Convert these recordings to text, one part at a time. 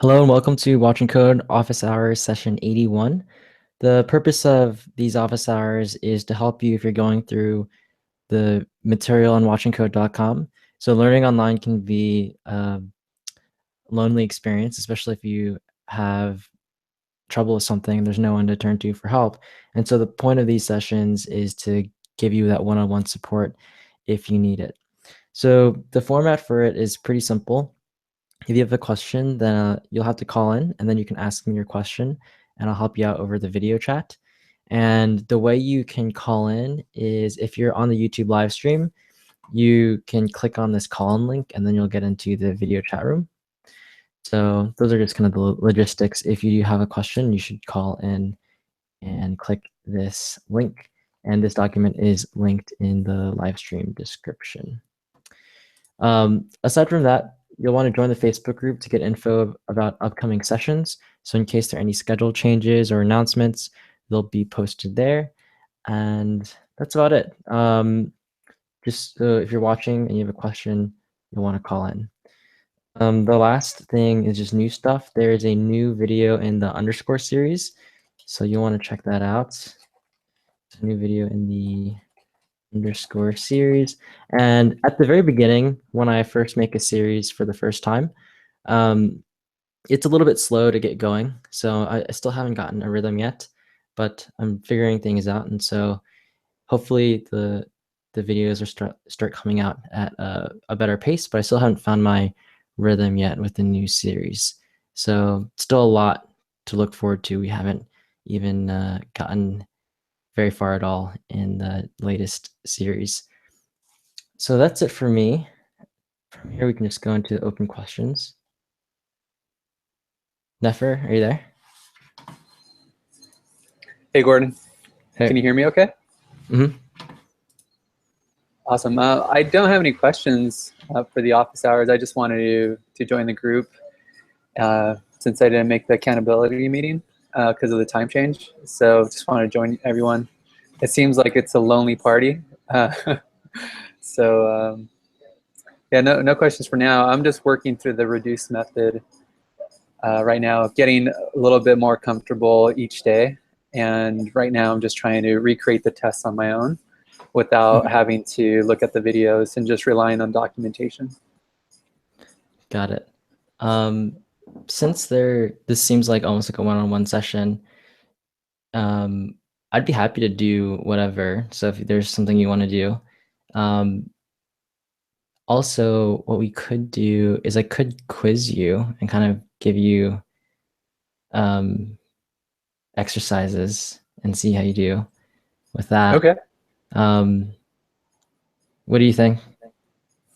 Hello and welcome to Watching Code Office Hours session 81. The purpose of these office hours is to help you if you're going through the material on watchingcode.com. So learning online can be a lonely experience, especially if you have trouble with something, there's no one to turn to for help. And so the point of these sessions is to give you that one-on-one support if you need it. So the format for it is pretty simple. If you have a question, then you'll have to call in and then you can ask me your question and I'll help you out over the video chat. And the way you can call in is if you're on the YouTube live stream, you can click on this call in link and then you'll get into the video chat room. So those are just kind of the logistics. If you have a question, you should call in and click this link. And this document is linked in the live stream description. Aside from that, you'll want to join the Facebook group to get info about upcoming sessions. So in case there are any schedule changes or announcements, they'll be posted there. And that's about it. Just if you're watching and you have a question, you'll want to call in. The last thing is just new stuff. There is a new video in the underscore series. So you'll want to check that out. It's a new video in the underscore series. And at the very beginning, when I first make a series for the first time, it's a little bit slow to get going. So I still haven't gotten a rhythm yet, but I'm figuring things out. And so hopefully the videos are start coming out at a better pace, but I still haven't found my rhythm yet with the new series. So still a lot to look forward to. We haven't even gotten very far at all in the latest series. So that's it for me. From here, we can just go into open questions. Nefer, are you there? Hey, Gordon. Hey. Can you hear me okay? Mm-hmm. Awesome. I don't have any questions for the office hours. I just wanted to join the group since I didn't make the accountability meeting because of the time change. So just want to join everyone. It seems like it's a lonely party. Yeah, no questions for now. I'm just working through the reduce method right now, getting a little bit more comfortable each day. And right now I'm just trying to recreate the tests on my own without having to look at the videos and just relying on documentation. Got it. Since this seems like almost like a one-on-one session, I'd be happy to do whatever. So if there's something you want to do. Also, what we could do is I could quiz you and kind of give you exercises and see how you do with that. Okay. What do you think?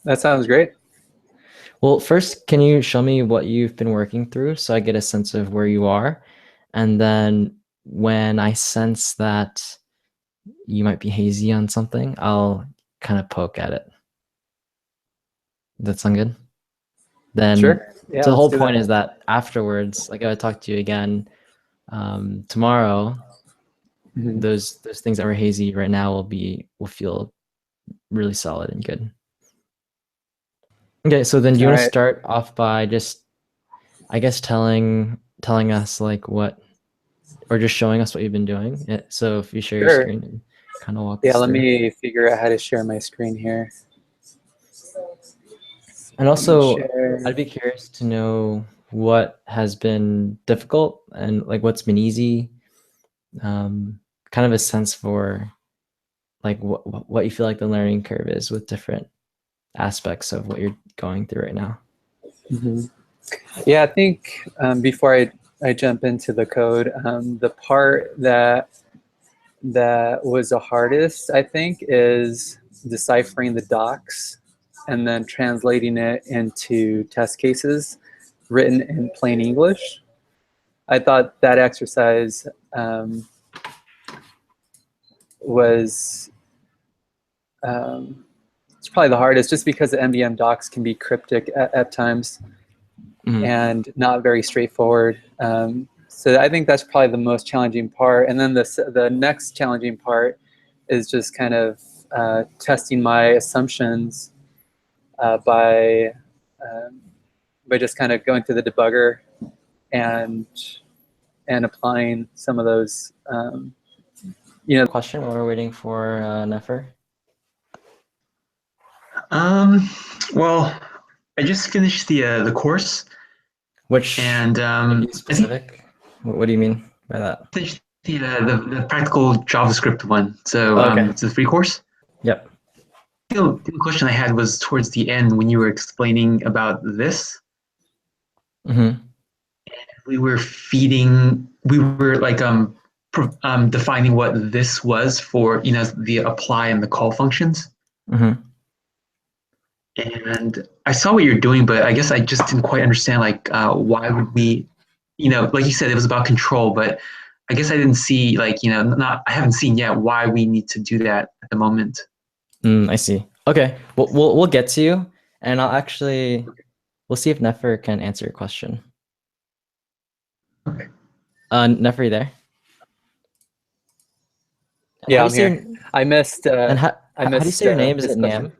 That sounds great. Well, first, can you show me what you've been working through so I get a sense of where you are? And then when I sense that you might be hazy on something, I'll kind of poke at it. Does that sound good? Then Sure. Yeah, so the let's whole do point that. is that afterwards, like I would talk to you again tomorrow, those things that were hazy right now will feel really solid and good. Okay, so then do you want to start off by just, I guess, telling us like what, or just showing us what you've been doing? So if you share your screen and kind of walk us let through. me figure out how to share my screen here. And also, I'd be curious to know what has been difficult and like what's been easy. Kind of a sense for like what you feel like the learning curve is with different aspects of what you're going through right now. Yeah, I think before I jump into the code, the part that was the hardest, I think, is deciphering the docs and then translating it into test cases written in plain English. I thought that exercise was it's probably the hardest, just because the MDM docs can be cryptic at times and not very straightforward. So I think that's probably the most challenging part. And then the next challenging part is just kind of testing my assumptions by just kind of going through the debugger and applying some of those. Question while we're waiting for Nefer. Well, I just finished the course. Which and be specific? What do you mean by that? Finished the practical JavaScript one. So Okay. it's a free course. Yep. The question I had was towards the end when you were explaining about this. Mm-hmm. We were like defining what this was for, the apply and the call functions. Mm-hmm. And I saw what you're doing, but I guess I just didn't quite understand, like, why would we, like you said, it was about control, but I guess I didn't see, like, I haven't seen yet why we need to do that at the moment. I see. Okay, we'll get to you, and we'll see if Nefer can answer your question. Okay. Nefer, you there? Yeah, I'm here. I missed. And how do you say your name? Is it question. Nam?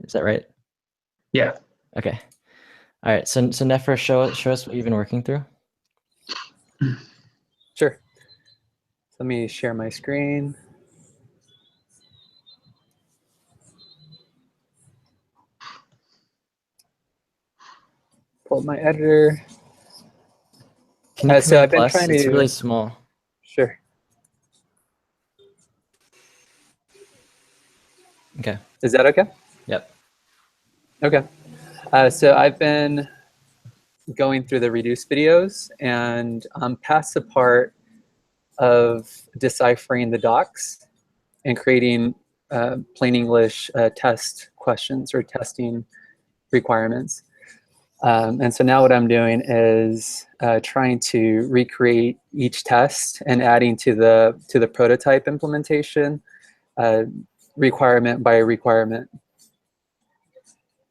Is that right? Yeah. Okay. All right. So Nefer, show us what you've been working through. Sure. Let me share my screen. Pull up my editor. Can you so I've been plus? trying to. It's really small. Sure. Okay. Is that okay? Yep. Okay. So I've been going through the reduce videos, and I'm past the part of deciphering the docs and creating plain English test questions or testing requirements. And so now what I'm doing is trying to recreate each test and adding to the prototype implementation requirement by requirement.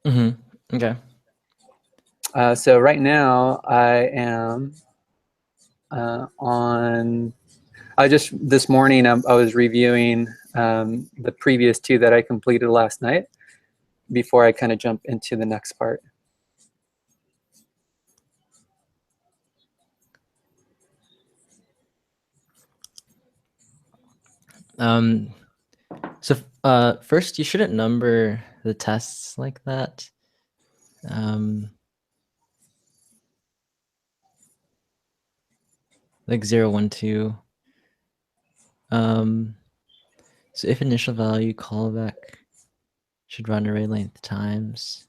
Mm-hmm. Okay. So right now I am this morning I was reviewing the previous two that I completed last night before I kind of jump into the next part. So first, you shouldn't number the tests like that. Like 0, 1, 2. So if initial value callback should run array length times.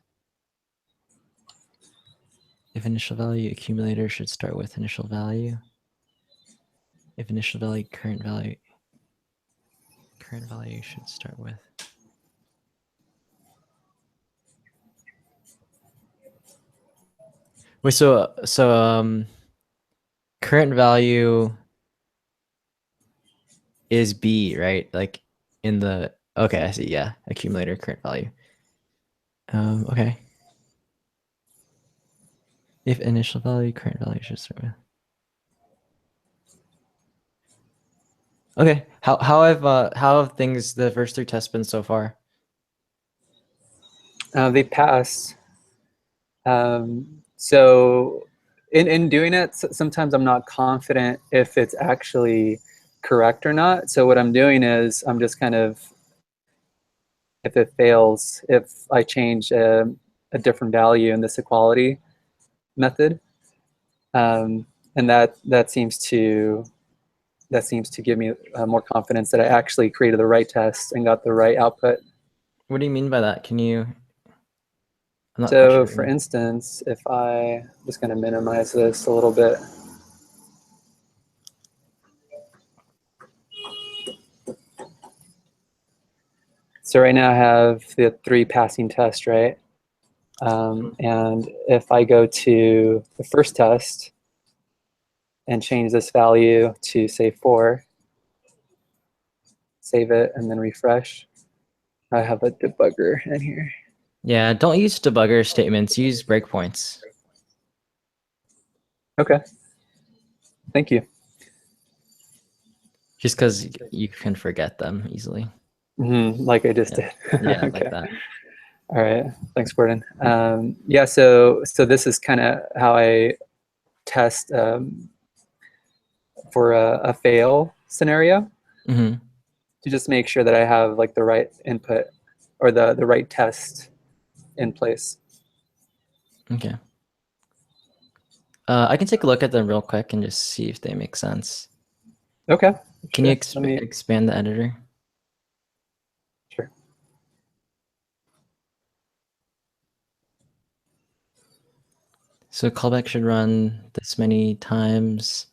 If initial value accumulator should start with initial value. If initial value current value should start with. Wait, so current value is B, right? Like in the, okay, I see. Yeah, accumulator current value. Okay. If initial value current value should start with. Okay. How have things, the first 3 tests, been so far? They passed. So in doing it, sometimes I'm not confident if it's actually correct or not. So what I'm doing is I'm just kind of, if it fails, if I change a different value in this equality method, and that seems to give me more confidence that I actually created the right test and got the right output. What do you mean by that? Can you? So for instance, if I'm just going to minimize this a little bit. So right now I have the 3 passing tests, right? And if I go to the first test and change this value to say 4, save it, and then refresh, I have a debugger in here. Yeah, don't use debugger statements. Use breakpoints. Okay. Thank you. Just because you can forget them easily. Like I just did. Yeah, Okay. like that. All right, thanks, Gordon. Yeah, so this is kind of how I test for a fail scenario, Hmm. to just make sure that I have like the right input or the right test in place. Okay. I can take a look at them real quick and just see if they make sense. Okay. Can you Sure. Let me. expand the editor? Sure. So callback should run this many times.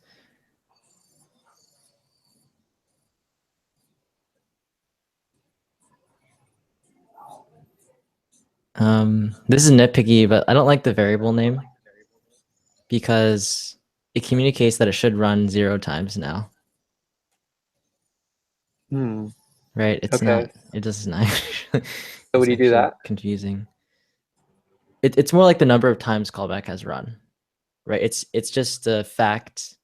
This is nitpicky, but I don't like the variable name because it communicates that it should run 0 times now, Hmm. right? It's Okay. not, it doesn't actually, So it's would you do actually that? confusing. It's more like the number of times callback has run, right? It's just the fact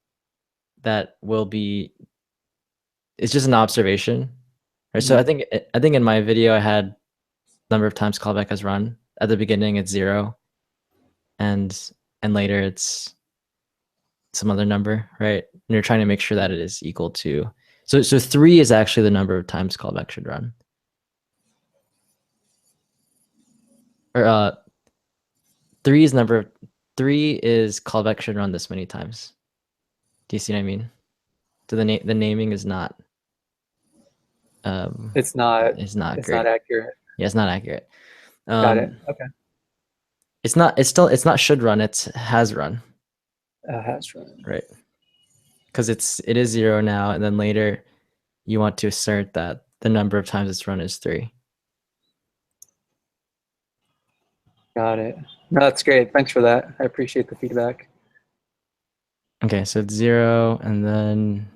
that will be, it's just an observation, right? So Mhm. I think in my video I had number of times callback has run. At the beginning it's 0, and later it's some other number, right? And you're trying to make sure that it is equal to, so 3 is actually the number of times callback should run. Or 3 is number 3 is callback should run this many times. Do you see what I mean? So the naming is not It's not. it's not It's not great. accurate. Yeah, it's not accurate. Got it. Okay. It's not should run, it's has run, Has run. right? Because it is 0 now, and then later you want to assert that the number of times it's run is 3. Got it. No, that's great. Thanks for that. I appreciate the feedback. Okay, so it's 0, and then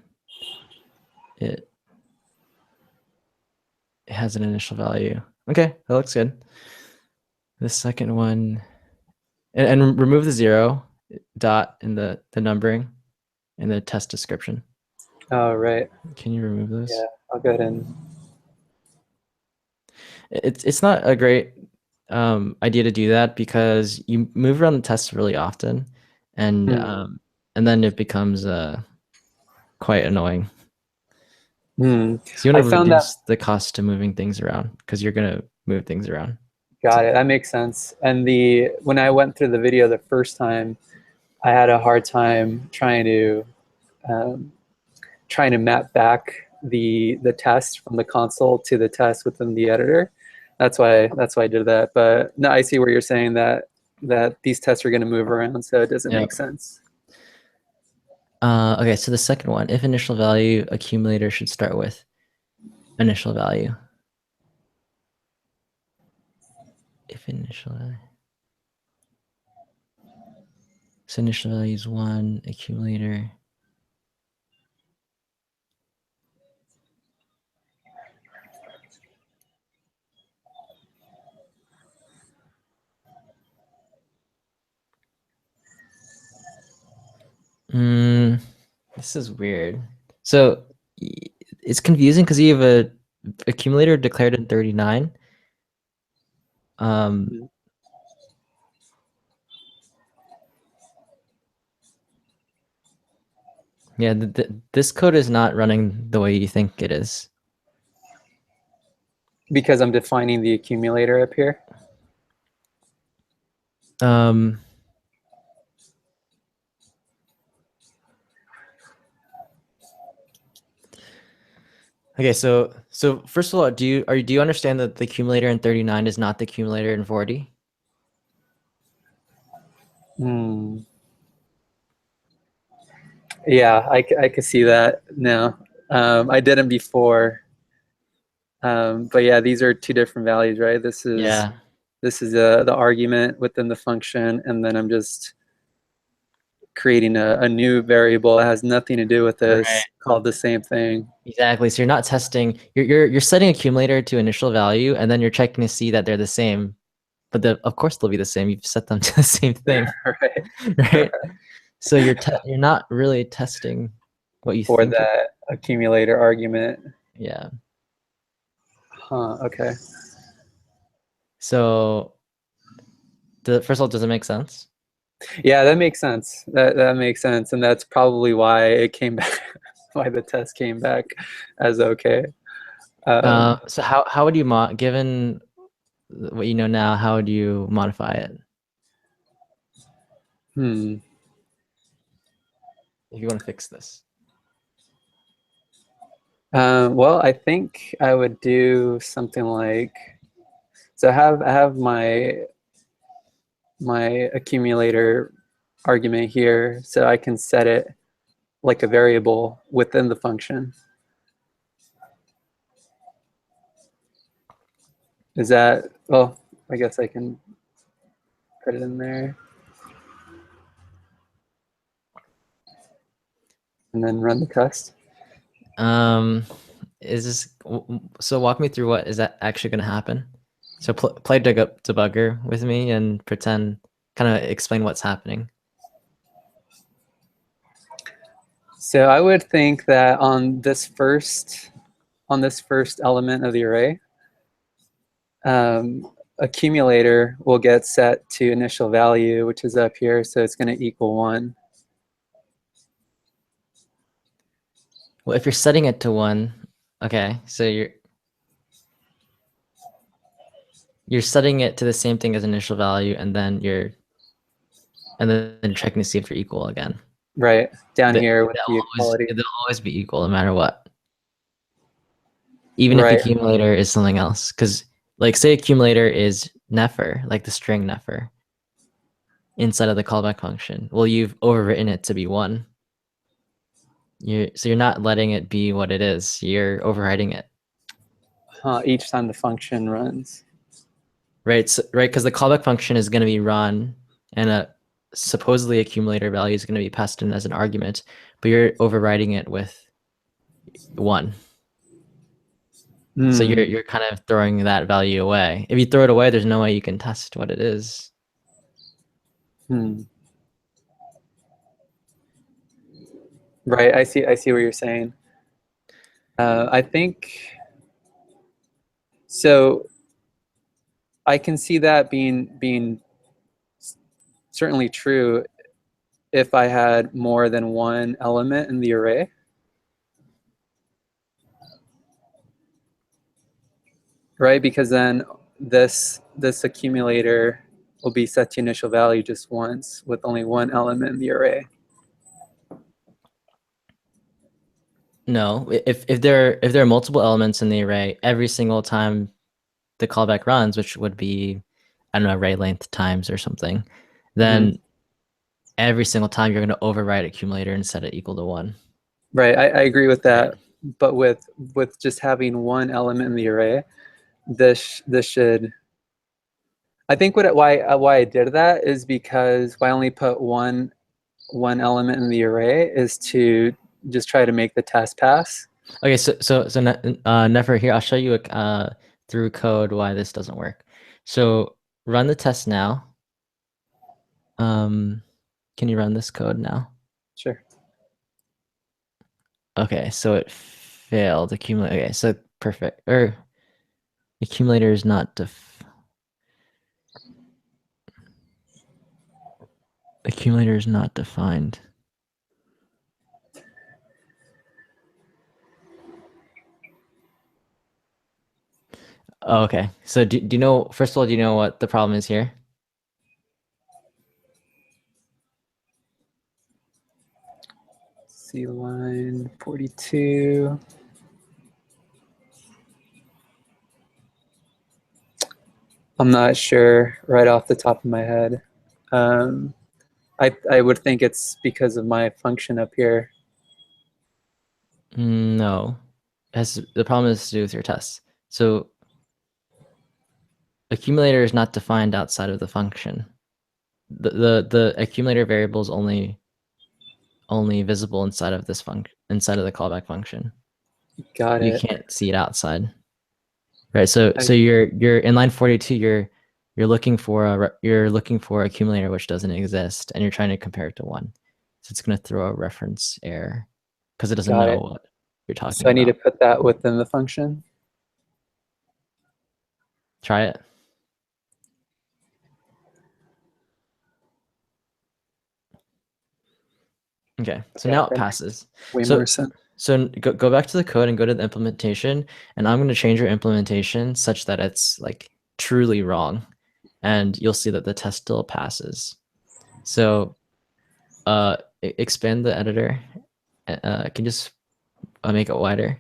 it has an initial value. Okay, that looks good. The second one, and remove the 0 dot in the numbering in the test description. Oh, right. Can you remove those? Yeah, I'll go ahead and. It's not a great idea to do that because you move around the test really often, and then it becomes quite annoying. Hmm. So you I want to found that. reduce the cost to moving things around because you're gonna move things around. Got it. That makes sense. And when I went through the video the first time, I had a hard time um, trying to map back the test from the console to the test within the editor. That's why I did that. But no, I see where you're saying that these tests are going to move around, so it doesn't Yep. make sense. Okay, so the second one, if initial value, accumulator should start with initial value. If initial value. So initial value is 1, accumulator. This is weird. So it's confusing because you have a accumulator declared in 39. Yeah, this code is not running the way you think it is. Because I'm defining the accumulator up here. Okay, so first of all, do you understand that the accumulator in 39 is not the accumulator in 40? Yeah, I could see that now. I didn't before. But yeah, these are two different values, right? This is the argument within the function, and then I'm just creating a new variable that has nothing to do with this, Right. called the same thing. Exactly. So you're not testing. You're setting accumulator to initial value, and then you're checking to see that they're the same. But of course they'll be the same. You've set them to the same thing, Right. right? So you're not really testing what you For think. that accumulator argument. Yeah. Huh. Okay. So, first of all, does it make sense? Yeah, that makes sense. That makes sense, and that's probably why it came back, why the test came back as okay. So how would you given what you know now, how would you modify it if you want to fix this? Well, I think I would do something like, so I have my accumulator argument here, so I can set it like a variable within the function. Is that, well, I guess I can put it in there. And then run the test. Is this, so walk me through what is that actually going to happen? So play debugger with me and pretend, kind of explain what's happening. So I would think that on this first element of the array, accumulator will get set to initial value, which is up here, so it's going to equal 1. Well, if you're setting it to 1, okay, so you're setting it to the same thing as initial value, and then checking to see if they're equal again. Right, down here with the equality. They'll always be equal no matter what. Even if accumulator is something else, because like say accumulator is nefer, like the string nefer, inside of the callback function. Well, you've overwritten it to be 1. So you're not letting it be what it is. You're overriding it. Each time the function runs. Right. So, right, because the callback function is going to be run, and a supposedly accumulator value is going to be passed in as an argument, but you're overriding it with 1. So you're kind of throwing that value away. If you throw it away, there's no way you can test what it is. Right, I see what you're saying. I think so. I can see that being certainly true if I had more than one element in the array. Right, because then this accumulator will be set to initial value just once with only one element in the array. No, if there are multiple elements in the array, every single time the callback runs, which would be, I don't know, array length times or something, then every single time you're going to override accumulator and set it equal to 1. Right, I agree with that. But with just having one element in the array, this should, I think why I did that is because why I only put one element in the array is to just try to make the test pass. Okay, so Nefer, here I'll show you through code why this doesn't work. So run the test now. Can you run this code now? Sure. Okay, so it failed. Accumulator. Okay, so perfect. Accumulator is not accumulator is not defined. Oh, okay, so do you know, first of all, do you know what the problem is here? See line 42. I'm not sure right off the top of my head. I would think it's because of my function up here. No, the problem is to do with your tests. So accumulator is not defined outside of the function. The accumulator variable is only visible inside of this function, inside of the callback function. Got it. You can't see it outside. Right. So you're in line 42. You're looking for accumulator which doesn't exist, and you're trying to compare it to 1. So it's going to throw a reference error because it doesn't know what you're talking about. So I need to put that within the function. Try it. Okay, so Yeah, now it that makes passes. way So more sense. so go back to the code and go to the implementation, and I'm going to change your implementation such that it's like truly wrong, and you'll see that the test still passes. So expand the editor. I can just make it wider,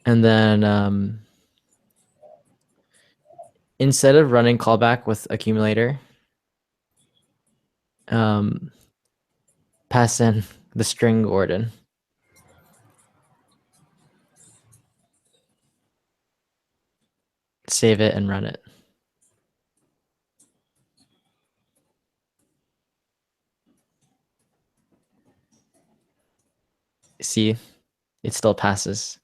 and then instead of running callback with accumulator, pass in the string Gordon. Save it and run it. See, it still passes.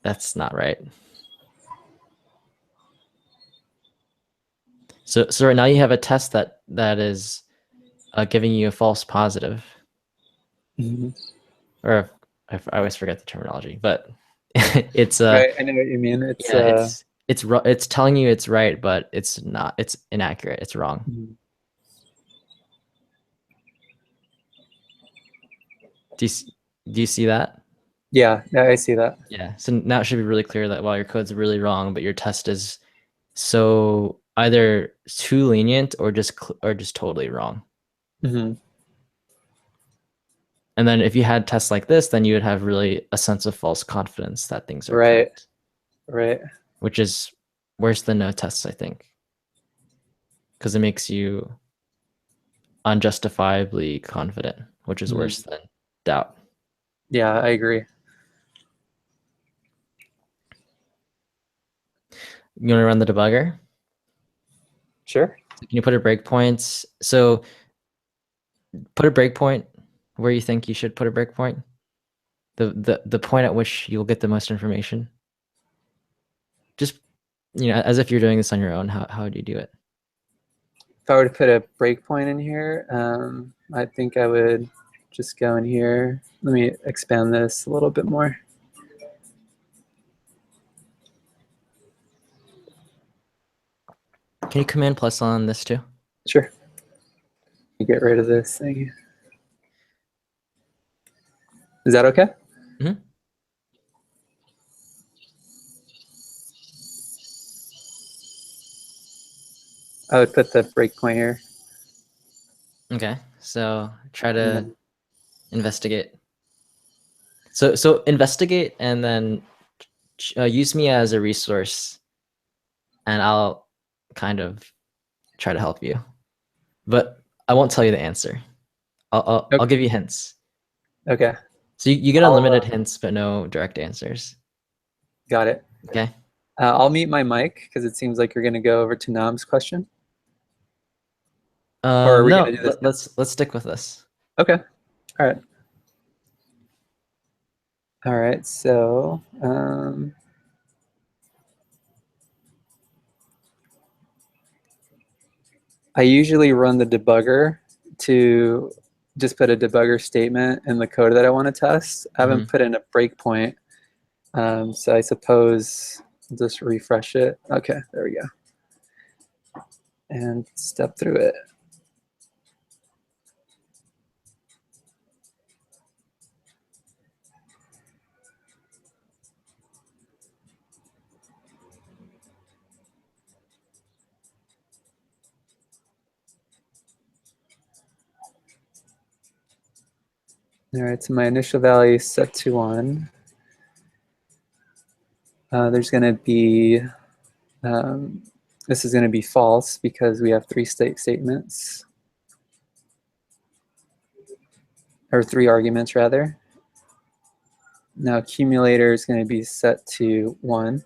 That's not right. So right now you have a test that is giving you a false positive. Mm-hmm. Or I always forget the terminology, but it's Right, I know what you mean. it's telling you it's right, but it's not. It's inaccurate. It's wrong. Mhm. Do you see that? Yeah, I see that. Yeah. So now it should be really clear that while your code's really wrong, but your test is so either too lenient or just totally wrong. Mm-hmm. And then if you had tests like this, then you would have really a sense of false confidence that things are Right, correct, right. which is worse than no tests, I think, because it makes you unjustifiably confident, which is Mhm. worse than doubt. Yeah, I agree. You want to run the debugger? Sure. Can you put a breakpoint? So put a breakpoint where you think you should put a breakpoint. The point at which you'll get the most information. Just as if you're doing this on your own. How would you do it? If I were to put a breakpoint in here, I think I would just go in here. Let me expand this a little bit more. Can you command plus on this too? Sure. Get rid of this thing. Is that okay? Mm-hmm. I would put the breakpoint here. Okay, so try And to then, investigate. So investigate and then use me as a resource, and I'll kind of try to help you, but I won't tell you the answer. I'll okay. give you hints. Okay. So you get I'll, unlimited hints, but no direct answers. got it. Okay. I'll mute my mic because it seems like you're going to go over to Nam's question. Or are we going No, to do this? let's stick with this. Okay. All right. All right. So I usually run the debugger to just put a debugger statement in the code that I want to test. I haven't put in a breakpoint. So I suppose I'll just refresh it. Okay, there we go. And step through it. All right, so my initial value is set to 1. There's going to be, this is going to be false because we have 3 statements, or 3 arguments rather. Now accumulator is going to be set to 1.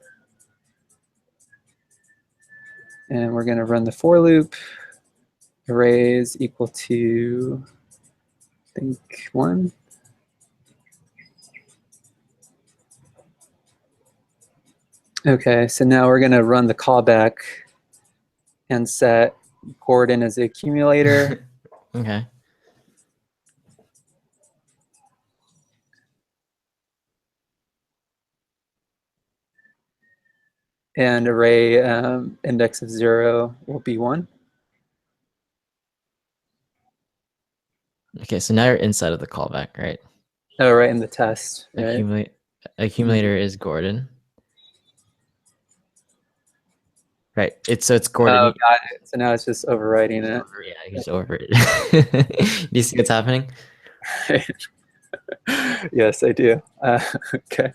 And we're going to run the for loop. Array is equal to, I think, 1. Okay, so now we're going to run the callback and set Gordon as the accumulator. Okay. And array index of 0 will be 1. Okay, so now you're inside of the callback, right? Oh, right in the test, right? Accumulator is Gordon. Right. It's Gordon. Oh, got it. So now it's just overwriting it. Yeah, he's over it. Do you see what's happening? Yes, I do. Okay.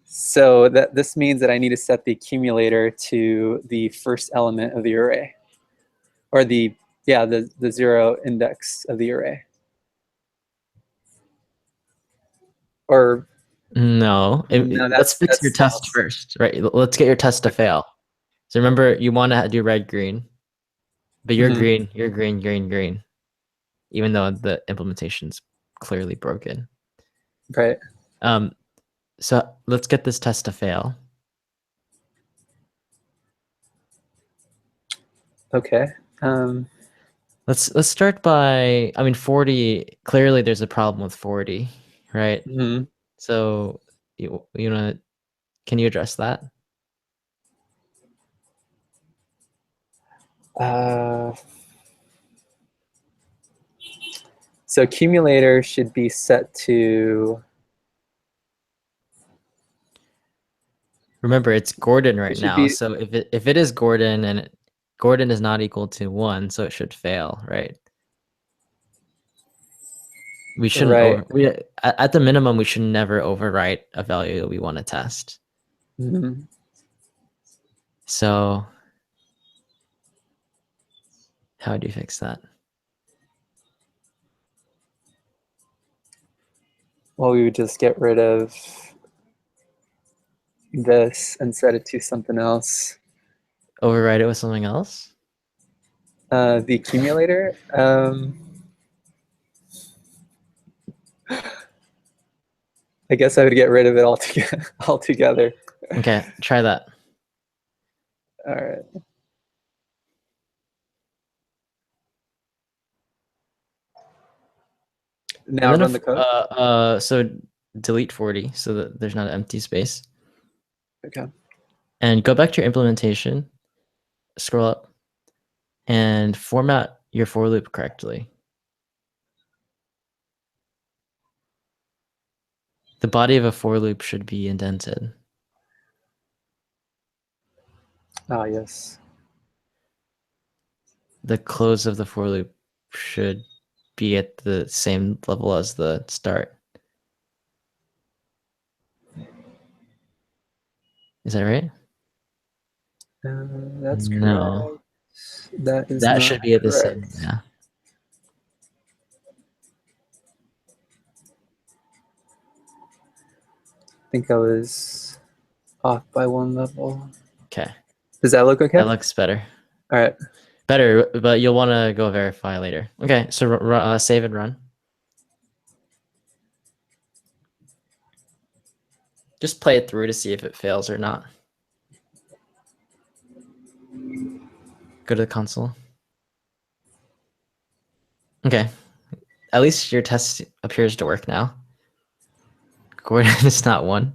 So this means that I need to set the accumulator to the first element of the array, or the 0 index of the array. Or no, let's fix your test false. first, right? Let's get your test to fail. So remember, you want to do red, green, but you're green, you're green, green, green, even though the implementation's clearly broken. Right. So let's get this test to fail. Okay. Let's start by, I mean, 40, clearly there's a problem with 40, right? So you know, can you address that? So accumulator should be set to. Remember, it's Gordon right now. So if it is Gordon and Gordon is not equal to 1, so it should fail, right? We shouldn't at the minimum, we should never overwrite a value that we want to test. So how do you fix that? Well, we would just get rid of this and set it to something else. Overwrite it with something else? The accumulator? I guess I would get rid of it altogether. Okay, try that. All right. Now run the code. So delete 40 so that there's not an empty space. Okay. And go back to your implementation, scroll up, and format your for loop correctly. The body of a for loop should be indented. Ah, yes. The close of the for loop should be at the same level as the start. Is that right? That's no. Correct. That should be at the same. Yeah. I think I was off by 1 level. Okay. Does that look okay? That looks better. All right. Better, but you'll want to go verify later. Okay, so save and run. Just play it through to see if it fails or not. Go to the console. Okay, at least your test appears to work now. Gordon is not 1.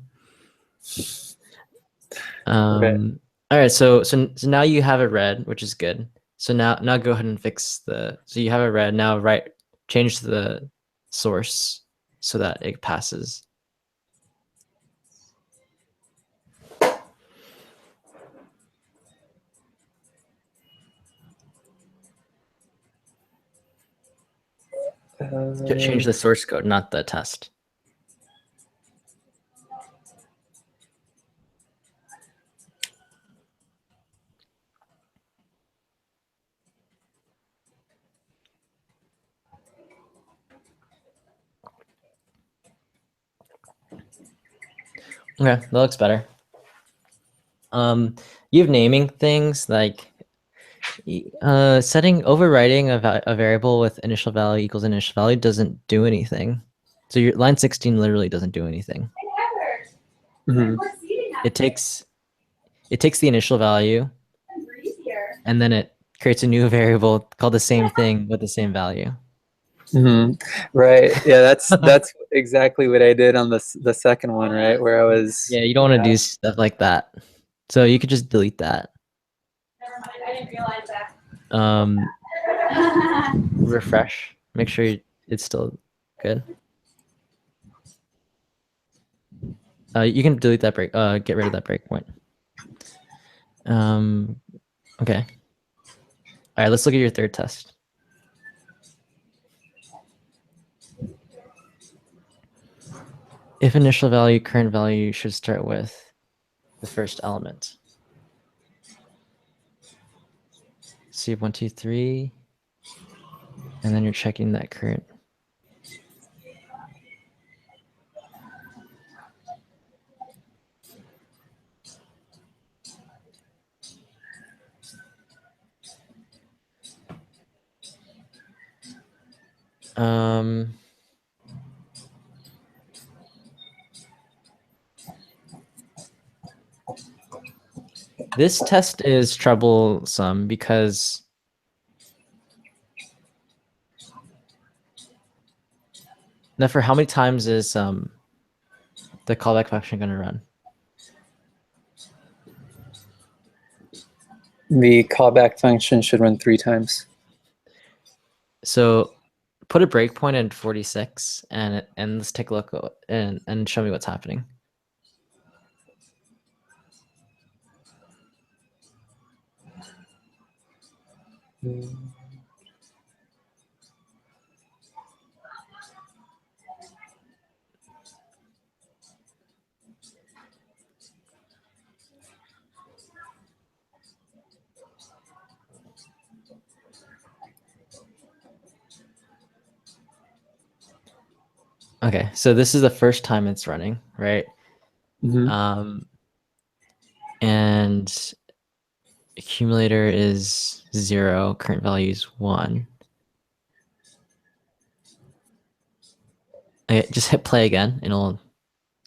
Okay. All right, so now you have it red, which is good. So now go ahead and fix so you have it red. Now change the source so that it passes. Change the source code, not the test. Okay, that looks better. You have naming things like overwriting a variable with initial value equals initial value doesn't do anything. So your line 16 literally doesn't do anything. It takes the initial value and then it creates a new variable called the same thing with the same value. Right. Yeah, that's exactly what I did on the second one, right? Where I was. Yeah, you don't want to do stuff like that. So you could just delete that. Never mind, I didn't realize that. refresh. Make sure it's still good. You can delete that break. Get rid of that breakpoint. Okay. All right, let's look at your third test. If initial value, current value should start with the first element. So you have 1, 2, 3, and then you're checking that current. This test is troublesome because now for how many times is the callback function going to run? The callback function should run 3 times. So put a breakpoint at 46 and let's take a look and show me what's happening. Okay, so this is the first time it's running, right? Mhm. And accumulator is 0, current value is 1. Okay, just hit play again and it'll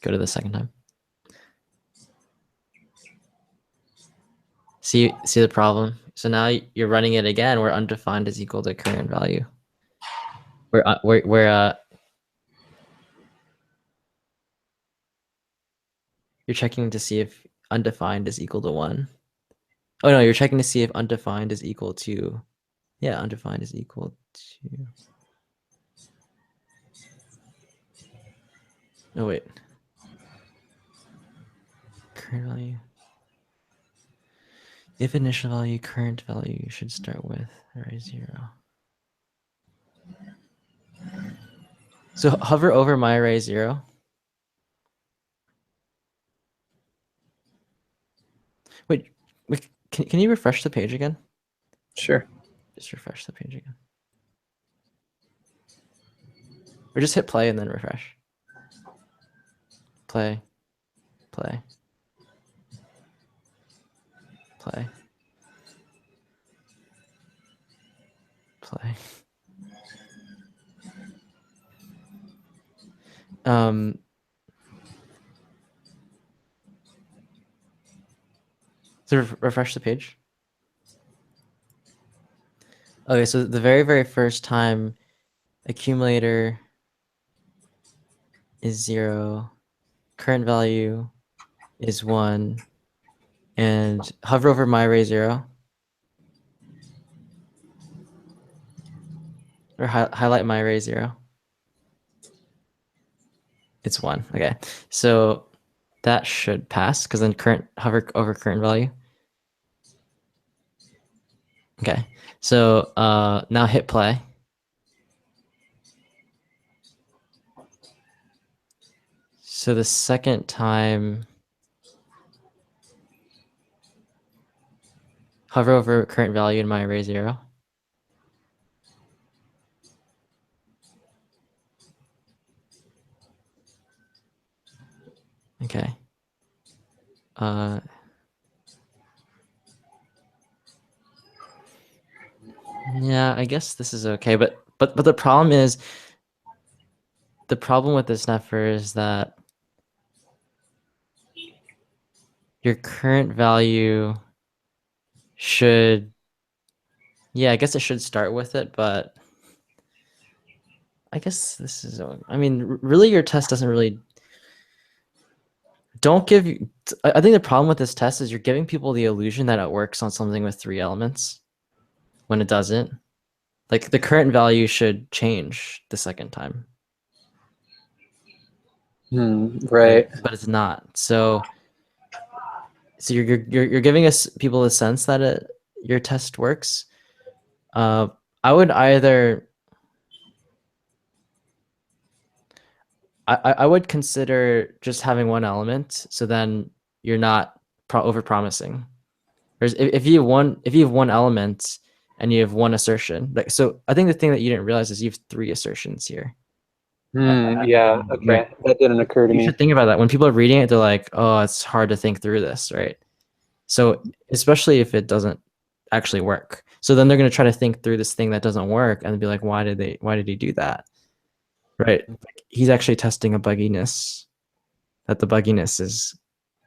go to the second time. See the problem? So now you're running it again where undefined is equal to current value. Where you're checking to see if undefined is equal to 1. Oh no, you're checking to see if undefined is equal to, yeah, undefined is equal to, oh wait, current value. If initial value, current value should start with array 0. So hover over my array 0. Wait, can you refresh the page again? Sure. Just refresh the page again. Or just hit play and then refresh. Play, play, play, play. So refresh the page. Okay, so the very first time accumulator is 0, current value is 1, and hover over my array 0. Or highlight my array 0. It's 1. Okay, so that should pass because then hover over current value. Okay, so now hit play. So the second time, hover over current value in my array 0. Okay. Yeah, I guess this is okay, but the problem is, the problem with this Nefer is that your current value should, yeah, I guess it should start with it, but I guess this is, I mean, really your test doesn't really, I think the problem with this test is you're giving people the illusion that it works on something with 3 elements when it doesn't. Like the current value should change the second time. Right. But it's not. So you're giving us people a sense that your test works. I would either I would consider just having one element, so then you're not over promising. Whereas if you have one element and you have one assertion, like, so I think the thing that you didn't realize is you have 3 assertions here. Yeah. Okay. That didn't occur to You me. should think about that when people are reading it. They're like, "Oh, it's hard to think through this," right? So especially if it doesn't actually work, so then they're going to try to think through this thing that doesn't work and be like, why did he do that, right? Like, he's actually testing a bugginess, that the bugginess is,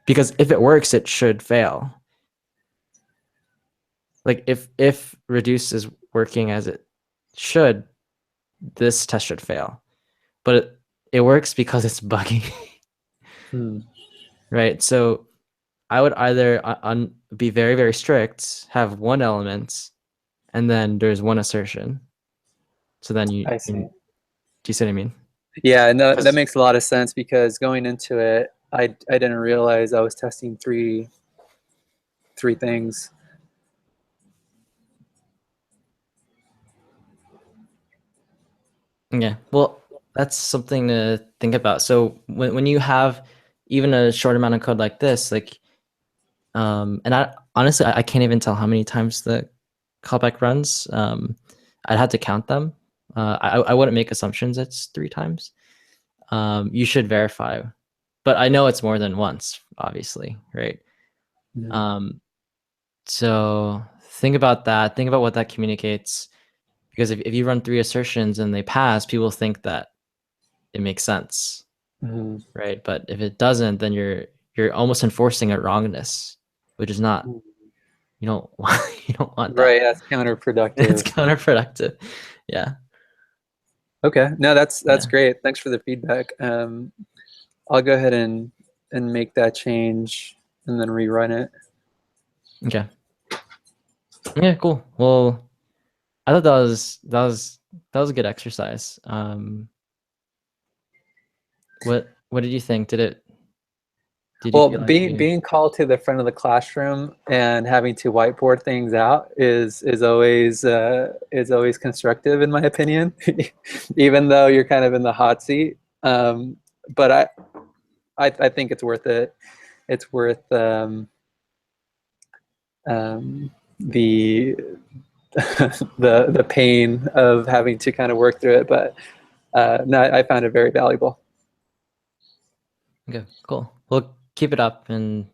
because if it works it should fail. Like if reduce is working as it should, this test should fail, but it works because it's buggy. Right? So I would either be very, very strict, have one element, and then there's one assertion. So then I see. do you see what I mean? Yeah, no, that makes a lot of sense, because going into it, I didn't realize I was testing three things. Yeah. Well, that's something to think about. So when you have even a short amount of code like this, like, and I honestly I can't even tell how many times the callback runs. I'd have to count them. I wouldn't make assumptions it's 3 times. You should verify, but I know it's more than once, obviously, right? So think about that. Think about what that communicates, because if you run 3 assertions and they pass, people think that it makes sense, right? But if it doesn't, then you're almost enforcing a wrongness, which is not, you don't want that. Right, that's counterproductive. It's counterproductive. Yeah. Okay, no, that's Yeah. great. Thanks for the feedback. I'll go ahead and make that change and then rerun it. Okay. Yeah, cool. Well, I thought that was a good exercise. What did you think? Did you Well, feel like being called to the front of the classroom and having to whiteboard things out is always constructive, in my opinion, even though you're kind of in the hot seat. But I think it's worth it. It's worth the the pain of having to kind of work through it. But no, I found it very valuable. Okay, cool. Well, keep it up and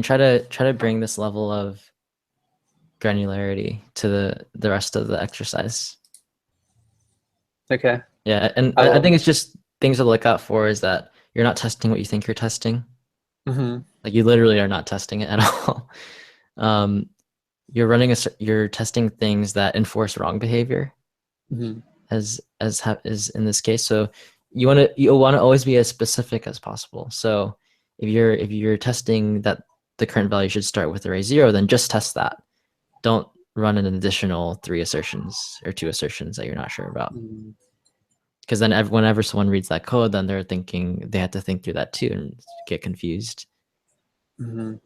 try to bring this level of granularity to the rest of the exercise. Okay. Yeah, and I think it's just things to look out for is that you're not testing what you think you're testing. Like, you literally are not testing it at all. You're testing things that enforce wrong behavior, as is in this case. So you want to always be as specific as possible. So if you're testing that the current value should start with array 0, then just test that. Don't run an additional 3 assertions or 2 assertions that you're not sure about. Because then whenever someone reads that code, then they're thinking they have to think through that too and get confused. Right?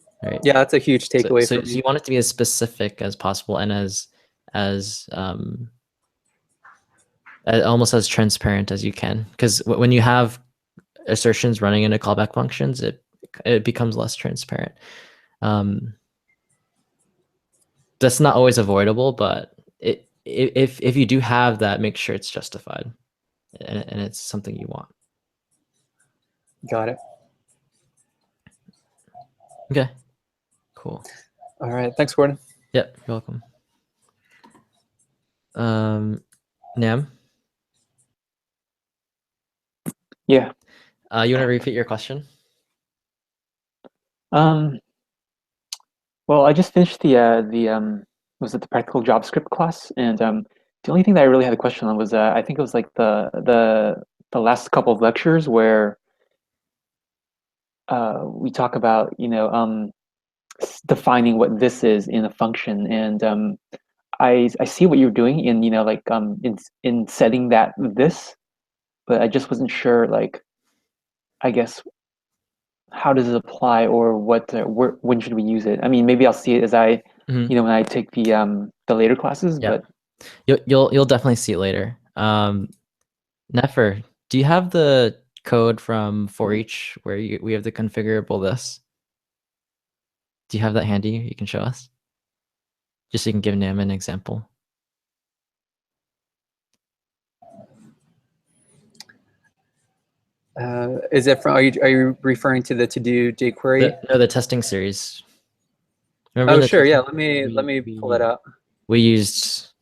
Yeah, that's a huge takeaway. So you want it to be as specific as possible and as almost as transparent as you can. Because when you have assertions running into callback functions, it becomes less transparent. That's not always avoidable, but if you do have that, make sure it's justified and it's something you want. Got it. Okay, cool. All right, thanks, Gordon. Yep, you're welcome. Nam? Yeah. You want to repeat your question? Well, I just finished the was it the practical JavaScript class, and the only thing that I really had a question on was I think it was like the last couple of lectures where we talk about defining what this is in a function, and I see what you're doing in, you know, like in setting that this, but I just wasn't sure, like, I guess, how does it apply, or what when should we use it? I mean, maybe I'll see it as I, Mhm. you know, when I take the later classes, Yeah. but You'll definitely see it later. Nefer, do you have the code from for each where we have the configurable this? Do you have that handy? You can show us, just so you can give Nam an example. Is it from? Are you referring to the to do jQuery? No, the testing series. Remember Oh, the sure. Yeah. testing Let me pull it up. we used,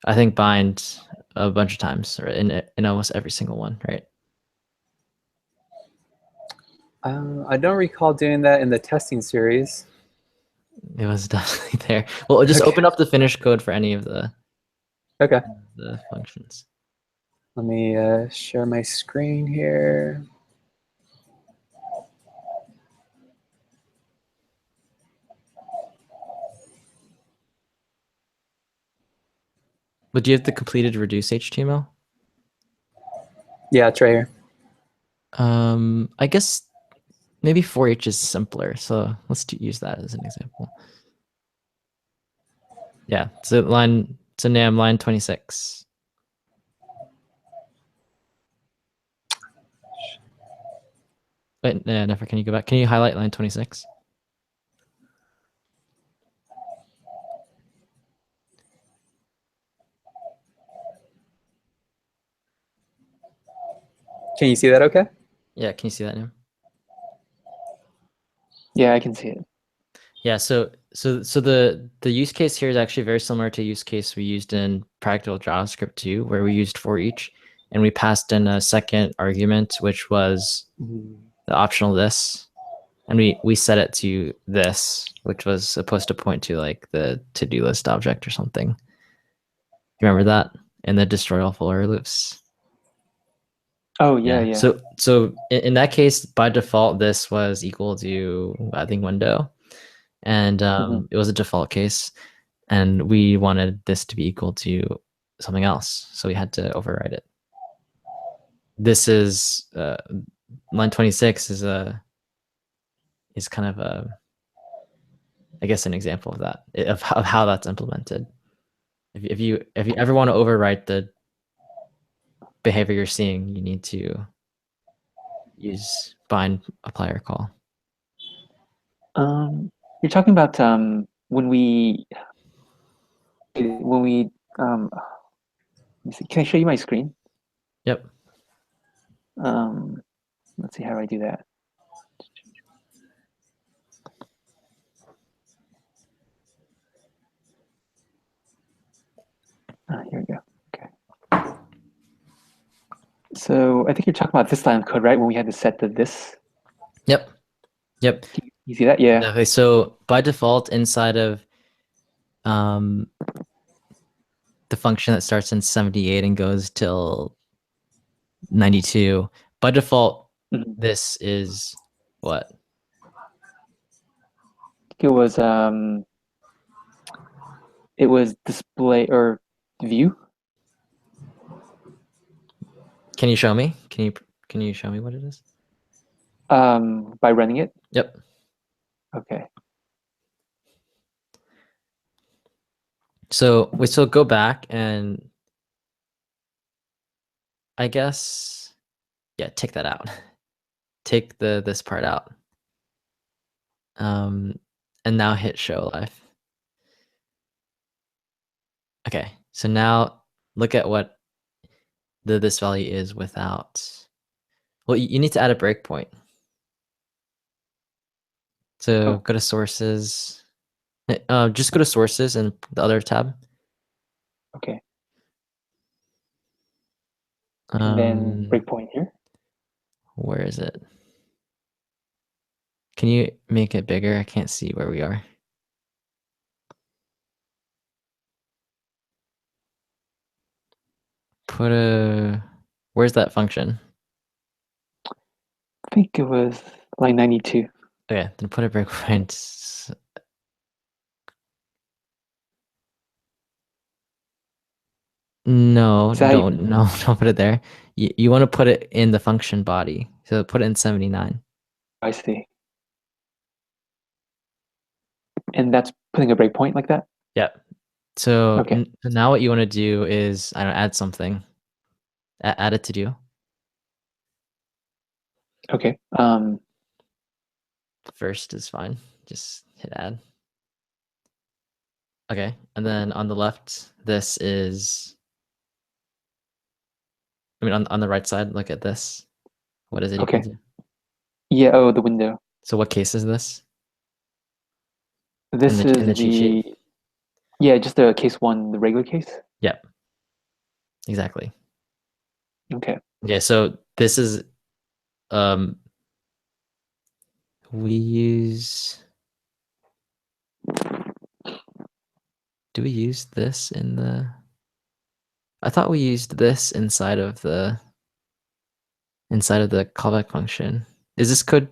I think, bind a bunch of times, or in almost every single one, right? I don't recall doing that in the testing series. It was definitely there. Well, just Okay. open up the finished code for any of the Okay. functions. Let me share my screen here. But do you have the completed reduce HTML? Yeah, it's right here. I guess maybe for each is simpler, so let's use that as an example. Yeah, so NAM line 26. Wait, Nefer, can you go back? Can you highlight line 26? Can you see that okay? Yeah, can you see that now? yeah, I can see it. Yeah, so the use case here is actually very similar to use case we used in practical JavaScript too, where we used for each, and we passed in a second argument, which was the optional this, and we set it to this, which was supposed to point to like the to-do list object or something. You remember that in the destroy all full array loops? Oh yeah. So in that case, by default, this was equal to, I think, window, and it was a default case, and we wanted this to be equal to something else, so we had to override it. This is line 26 is kind of a, I guess, an example of that, of how that's implemented. If you ever want to overwrite the behavior you're seeing, you need to use bind apply recall. You're talking about when we let me see. Can I show you my screen? Yep. Let's see, how do I do that? Here we go. Okay. So I think you're talking about this line of code, right? When we had to set the this. Yep. You see that? Yeah. Okay. So by default, inside of the function that starts in 78 and goes till 92, by default, this is what? It was display or view. Can you show me? Can you show me what it is? By running it. Yep. Okay. So we still go back and I guess, yeah, take that out. Take this part out. And now hit show live. Okay, so now look at what this value is without. Well, you need to add a breakpoint. So go to sources. Just go to sources and the other tab. Okay. And then breakpoint here. Where is it? Can you make it bigger? I can't see where we are. Where's that function? I think it was line 92. Okay, then put a breakpoint. No, Is that how you- don't put it there. You want to put it in the function body. So put it in 79. I see. And that's putting a breakpoint like that? Yep. So Okay. so now what you want to do is, I don't know, add something. Add a to do. Okay. First is fine. Just hit add. Okay. And then on the left, this is, I mean, on the right side, look at this. What is it equal Okay. to? Yeah, oh, the window. So what case is this? This in is the cheat sheet? yeah, just the case one, the regular case. Yep. Exactly. Okay. Okay, so this is we use, do we use this in the, I thought we used this inside of the callback function. Is this code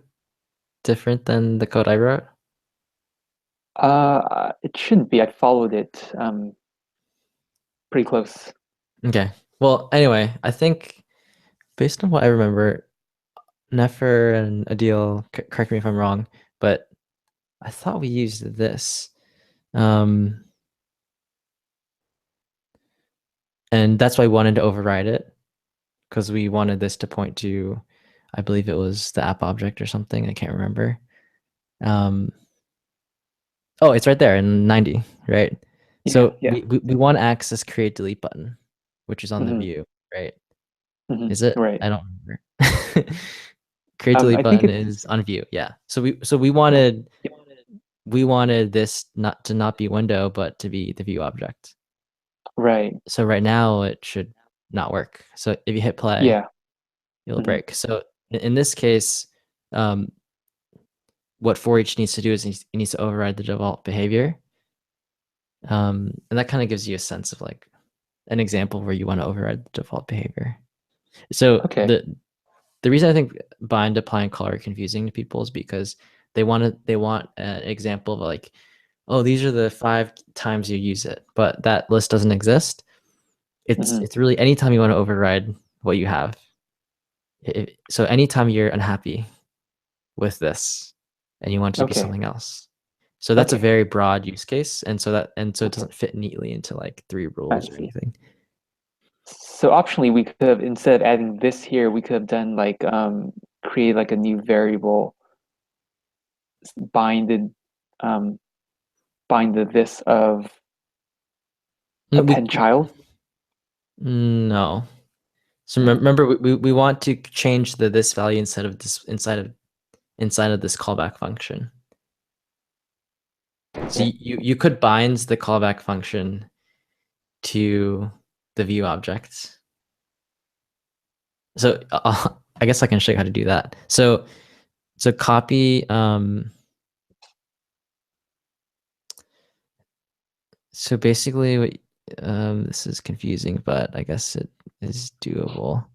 different than the code I wrote? It shouldn't be. I followed it pretty close. Okay. Well, anyway, I think based on what I remember, Nefer and Adil, correct me if I'm wrong, but I thought we used this. And that's why I wanted to override it, because we wanted this to point to, I believe it was the app object or something. I can't remember. Oh, it's right there in 90, right? So Yeah. we want to access create delete button, which is on the Mhm. view, right? Mhm. Is it? Right. I don't remember. Create delete I think button it's is on view. Yeah. So we wanted this not be window, but to be the view object. right. So right now it should not work. So if you hit play, Yeah. it'll Mhm. break. So in this case, what for each needs to do is it needs to override the default behavior. And that kind of gives you a sense of like an example where you want to override the default behavior. So Okay. the reason I think bind, apply, and call are confusing to people is because they want an example of like, oh, these are the 5 times you use it, but that list doesn't exist. Mhm. It's really anytime you want to override what you have. So anytime you're unhappy with this and you want it to be Okay. something else. So that's a Okay. very broad use case, and so it Okay. doesn't fit neatly into like 3 I rules or see. anything. So optionally, we could have, instead of adding this here, we could have done like create like a new variable binded bind the this of append child. No. So Mhm. remember, we want to change this value inside of this callback function. So Okay. you could bind the callback function to the view object. So I guess I can show you how to do that. So copy. So basically, this is confusing, but I guess it is doable.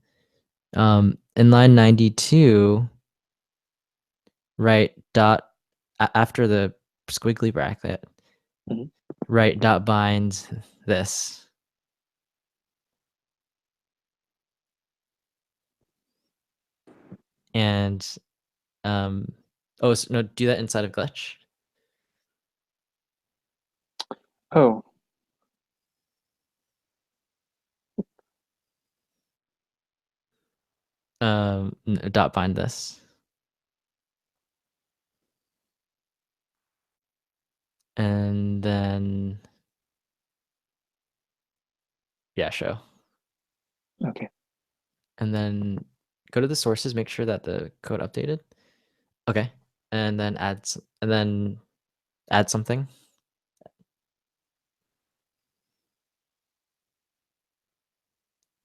In line 92, write dot after the squiggly bracket, Mhm. write dot bind this. And oh, so no, do that inside of glitch. Oh, Dot bind this. And then yeah, show. okay. And then go to the sources, make sure that the code updated. Okay. And then add something.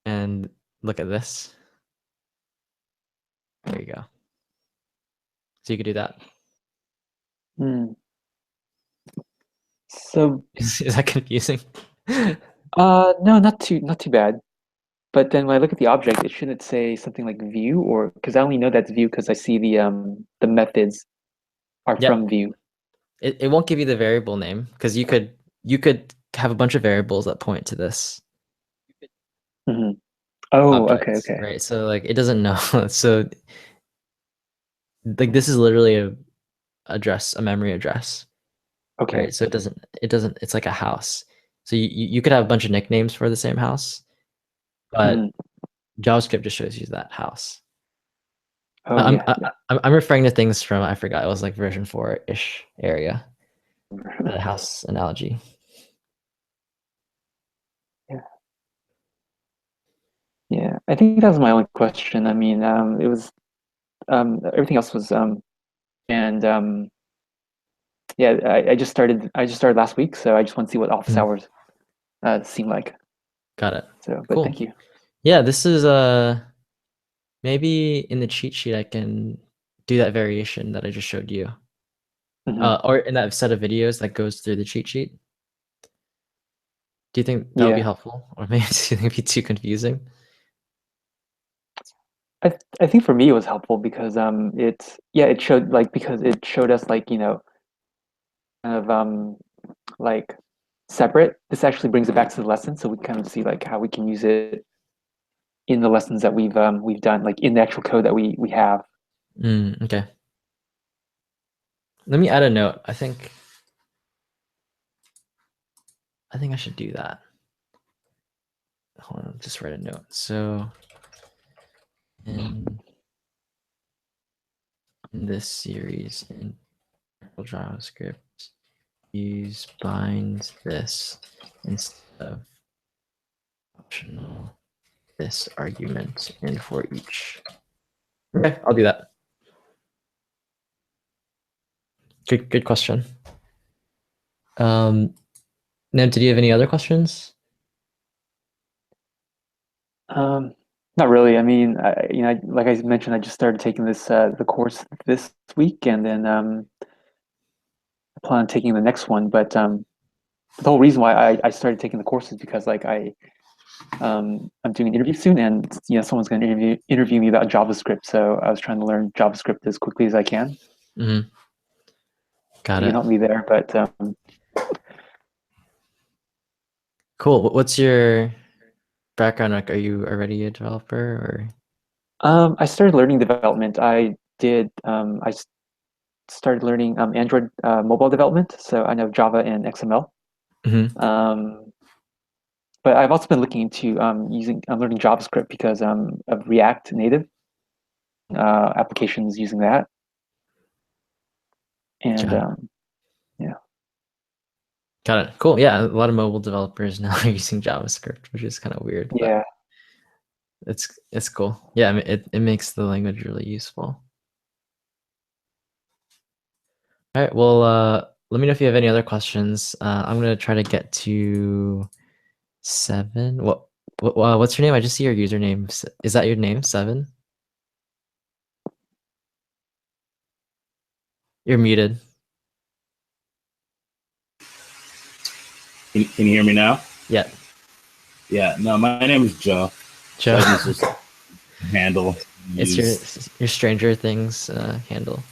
And look at this. There you go. So you could do that. Hmm. So Is that confusing? no, not too bad. But then when I look at the object, it shouldn't say something like view, or because I only know that's view because I see the methods are Yep. from view. It won't give you the variable name because you could have a bunch of variables that point to this. Hmm. Oh, okay, objects, okay. right? So like it doesn't know. So like this is literally a memory address, Okay. right? So it doesn't it's like a house. So you could have a bunch of nicknames for the same house, but Mhm. JavaScript just shows you that house. Oh, I'm yeah. I, I'm referring to things from, I forgot, it was like version 4-ish area, the house analogy. Yeah. Yeah. I think that was my only question. I mean, it was everything else was and yeah, I just started last week, so I just want to see what office Mhm. hours seem like. Got it. So, but Cool. thank you. Yeah, this is maybe in the cheat sheet I can do that variation that I just showed you. Hmm. Or in that set of videos that goes through the cheat sheet. Do you think that would be Yeah. helpful? Or maybe do you think it'd be too confusing? I think for me it was helpful because it showed like because it showed us like, kind of like separate. This actually brings it back to the lesson, so we kind of see like how we can use it in the lessons that we've done, like in the actual code that we have. Okay. Let me add a note. I think I should do that. Hold on, just write a note. So in this series in JavaScript, use bind this instead of optional this argument in for each. Okay, I'll do that. Good question. Nam, did you have any other questions? Um, Not really. I mean, like I mentioned, I just started taking the course this week, and then I plan on taking the next one. But the whole reason why I started taking the course is because like I'm doing an interview soon, and someone's going to interview me about JavaScript. So I was trying to learn JavaScript as quickly as I can. Mm-hmm. Got You can it. help me there, but Cool. What's your background? Like, are you already a developer or? I started learning development. Started learning Android mobile development, so I know Java and XML. Mhm. But I've also been looking into learning JavaScript because of React Native applications using that, and Got it. yeah, Got it. Cool. Yeah, a lot of mobile developers now are using JavaScript, which is kind of weird, but yeah. it's cool. Yeah, I mean, it makes the language really useful. All right. Well, let me know if you have any other questions. I'm gonna try to get to 7. What's your name? I just see your username. Is that your name? 7? You're muted. Can you hear me now? Yeah. Yeah, no, my name is Joe. Joe. Seven's just a handle. It's your Stranger Things handle.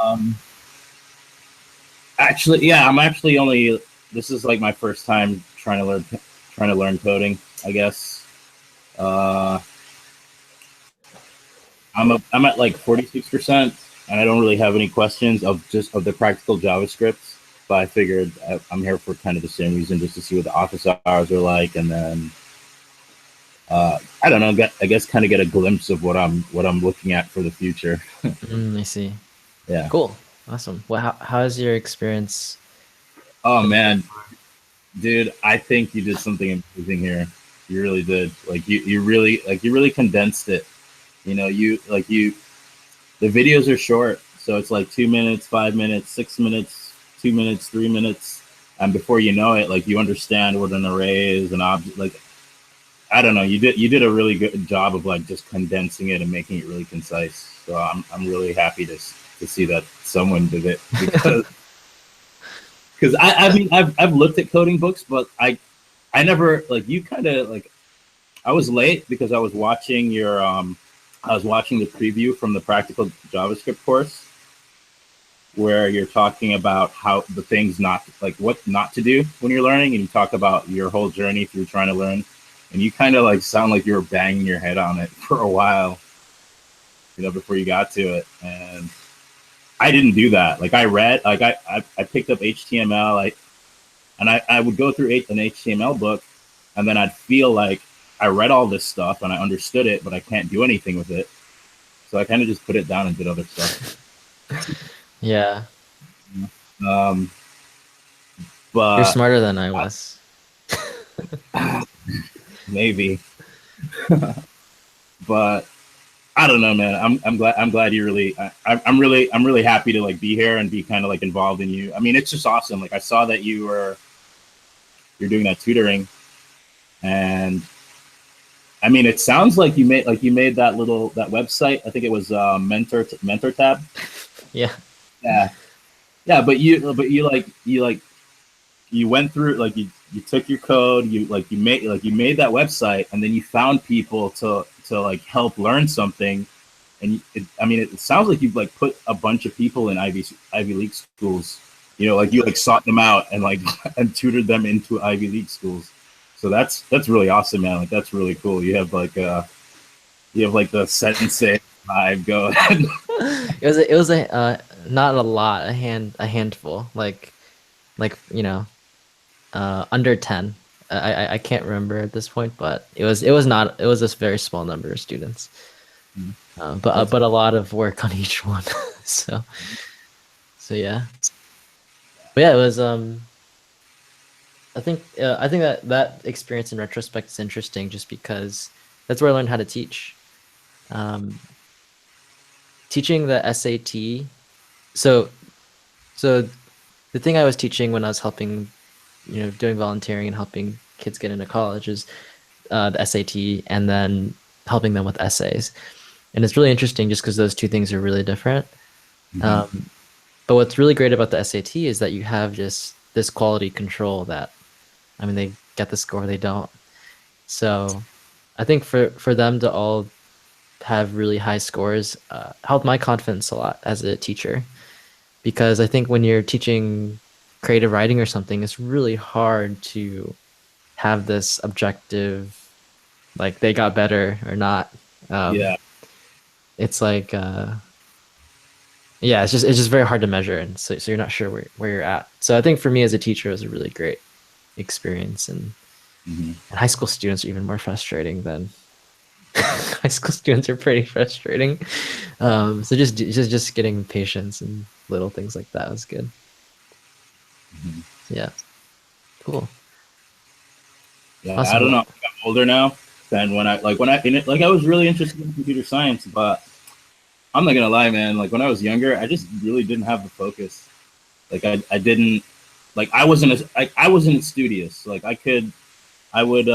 um, actually, yeah, I'm actually only. This is like my first time trying to learn coding. I guess. I'm at like 46%, and I don't really have any questions of the practical JavaScript. But I figured I'm here for kind of the same reason, just to see what the office hours are like, and then I don't know. I guess kind of get a glimpse of what I'm looking at for the future. I see. Yeah. Cool. Awesome. Well, how's your experience? Oh man, dude, I think you did something amazing here. You really did. Like you really condensed it. The videos are short, so it's like 2 minutes, 5 minutes, 6 minutes, 2 minutes, 3 minutes, and before you know it, like you understand what an array is, an object. Like I don't know, you did a really good job of like just condensing it and making it really concise. So I'm really happy to see that someone did it because I mean I've looked at coding books, but I never like you kind of like I was late because I was watching the preview from the practical JavaScript course, where you're talking about how the things not like what not to do when you're learning, and you talk about your whole journey through trying to learn, and you kind of like sound like you were banging your head on it for a while, before you got to it. And I didn't do that. Like I read, like I picked up HTML, I would go through an HTML book, and then I'd feel like I read all this stuff and I understood it, but I can't do anything with it. So I kind of just put it down and did other stuff. Yeah. But You're smarter than I was. maybe. But I don't know, man. I'm glad you really. I'm really happy to like be here and be kind of like involved in you. I mean, it's just awesome. Like I saw that you're doing that tutoring, and I mean, it sounds like you made that website. I think it was Mentor Tab. Yeah. Yeah. But you went through, like you took your code, you made that website, and then you found people to like help learn something. And it sounds like you've like put a bunch of people in Ivy League schools. Like you like sought them out and like and tutored them into Ivy League schools. So that's really awesome, man. Like that's really cool. You have like the sensei vibe going. It was not a lot, a handful, like under 10. I can't remember at this point, but it was a very small number of students. But a lot of work on each one. so yeah. But yeah, it was I think that experience in retrospect is interesting just because that's where I learned how to teach. Teaching the SAT. So the thing I was teaching when I was helping, doing volunteering and helping kids get into college is the SAT, and then helping them with essays. And it's really interesting just because those two things are really different. But what's really great about the SAT is that you have just this quality control that, they get the score, they don't. So I think for them to all have really high scores helped my confidence a lot as a teacher, because I think when you're teaching creative writing or something, it's really hard to have this objective, like they got better or not. It's like it's just very hard to measure, and so you're not sure where you're at. So I think for me as a teacher, it was a really great experience, and high school students are even more frustrating than high school students are pretty frustrating. So just getting patience and little things like that was good. Yeah, cool. Yeah, Awesome. I don't know. I'm older now than when I was really interested in computer science, but I'm not gonna lie, man. Like when I was younger, I just really didn't have the focus. Like I didn't, like I wasn't studious. Like I would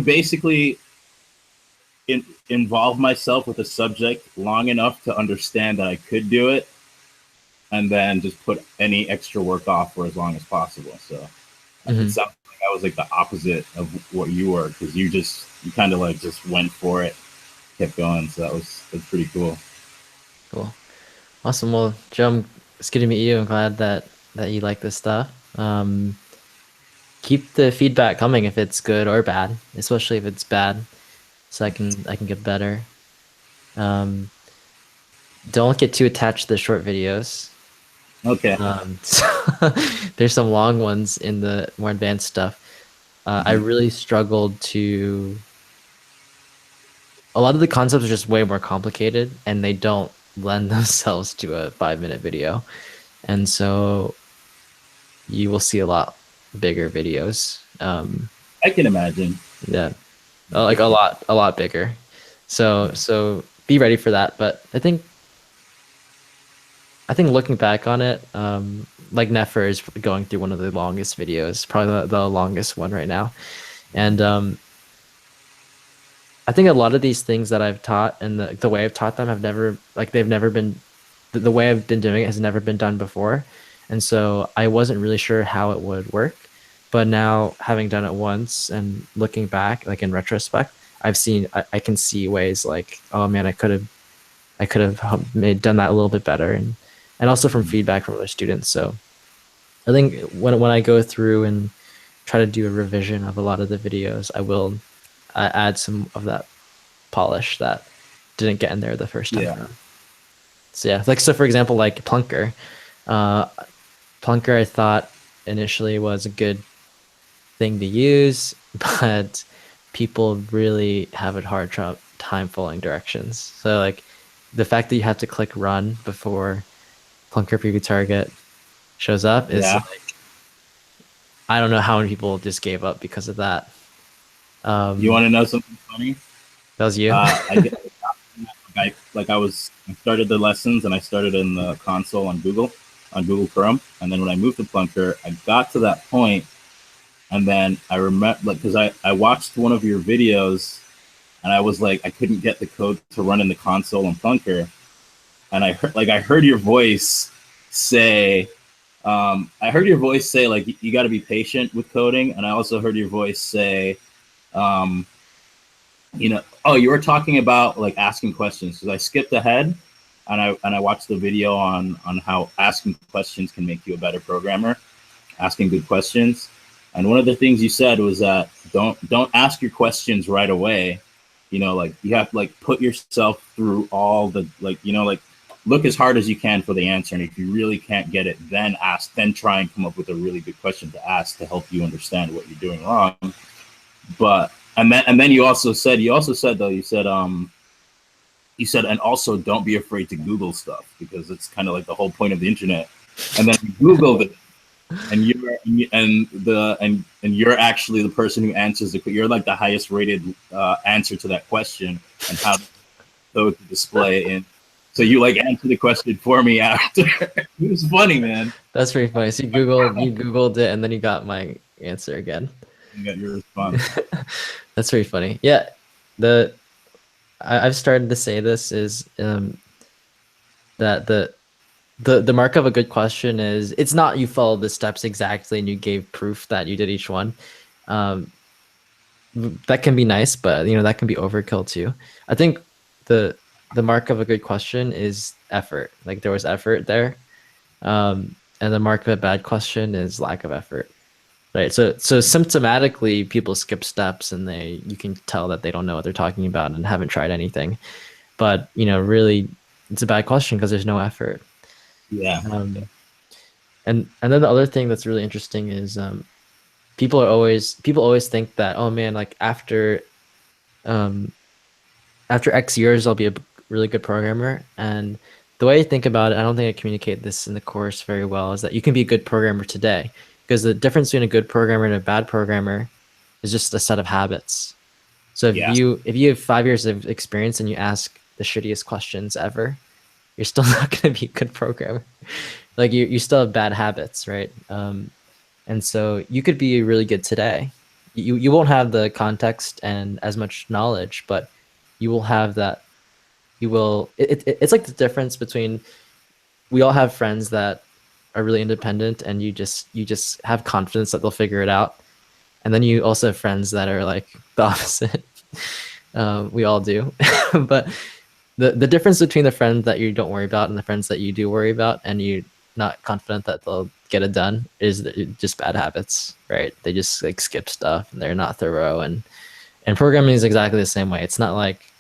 basically involve myself with a subject long enough to understand that I could do it, and then just put any extra work off for as long as possible. So it sounds like I was like the opposite of what you were, because you kind of like just went for it, kept going. So that's pretty cool. Cool. Awesome. Well, Joe, it's good to meet you. I'm glad that you like this stuff. Keep the feedback coming if it's good or bad, especially if it's bad, so I can get better. Don't get too attached to the short videos. Okay. There's some long ones in the more advanced stuff. I really struggled to. A lot of the concepts are just way more complicated, and they don't lend themselves to a 5-minute video, and so you will see a lot bigger videos. I can imagine. Yeah, like a lot bigger. So be ready for that. But I think looking back on it, like Nefer is going through one of the longest videos, probably the longest one right now, and I think a lot of these things that I've taught and the way I've taught them they've never been, the way I've been doing it has never been done before. And so I wasn't really sure how it would work. But now, having done it once and looking back, like in retrospect, I can see ways like, oh man, I could have I could have done that a little bit better, and also from feedback from other students. So I think when I go through and try to do a revision of a lot of the videos, I will add some of that polish that didn't get in there the first time around. So yeah, like, so for example, like Plunker. Plunker I thought initially was a good thing to use, but people really have a hard time following directions. So like the fact that you have to click run before Plunker preview target shows up is like, I don't know how many people just gave up because of that. You want to know something funny? That was you. I started the lessons and I started in the console on Google Chrome, and then when I moved to Plunker, I got to that point, and then I remember, like, because I watched one of your videos, and I was like, I couldn't get the code to run in the console on Plunker, and I heard your voice say, like, you got to be patient with coding, and I also heard your voice say, you were talking about like asking questions, because I skipped ahead and I watched the video on how asking questions can make you a better programmer, asking good questions. And one of the things you said was that don't ask your questions right away. Like, you have to like put yourself through all the, like, look as hard as you can for the answer. And if you really can't get it, then try and come up with a really good question to ask to help you understand what you're doing wrong. But and then you said, and also don't be afraid to Google stuff, because it's kind of like the whole point of the internet. And then you Googled it, and you're actually the person who answers you're like the highest rated answer to that question, and how to display in. So you like answer the question for me after. It was funny, man. That's pretty funny. So you Googled it, and then you got my answer again. You got your response. That's pretty funny. Yeah, I've started to say this is that the mark of a good question is, it's not you followed the steps exactly and you gave proof that you did each one. That can be nice, but that can be overkill too. I think the mark of a good question is effort. Like, there was effort there, and the mark of a bad question is lack of effort. Right. So symptomatically, people skip steps, and you can tell that they don't know what they're talking about and haven't tried anything. But really, it's a bad question because there's no effort. Yeah. And then the other thing that's really interesting is people always think that, oh man, like after X years I'll be a really good programmer. And the way I think about it, I don't think I communicate this in the course very well, is that you can be a good programmer today. Because the difference between a good programmer and a bad programmer is just a set of habits. So if you have 5 years of experience and you ask the shittiest questions ever, you're still not going to be a good programmer. Like, you still have bad habits, right? And so you could be really good today. You won't have the context and as much knowledge, but you will have that. It's like the difference between, we all have friends that are really independent, and you just have confidence that they'll figure it out. And then you also have friends that are like the opposite. We all do. But the difference between the friends that you don't worry about and the friends that you do worry about, and you're not confident that they'll get it done, is just bad habits, right? They just like skip stuff, and they're not thorough. And programming is exactly the same way. It's not like,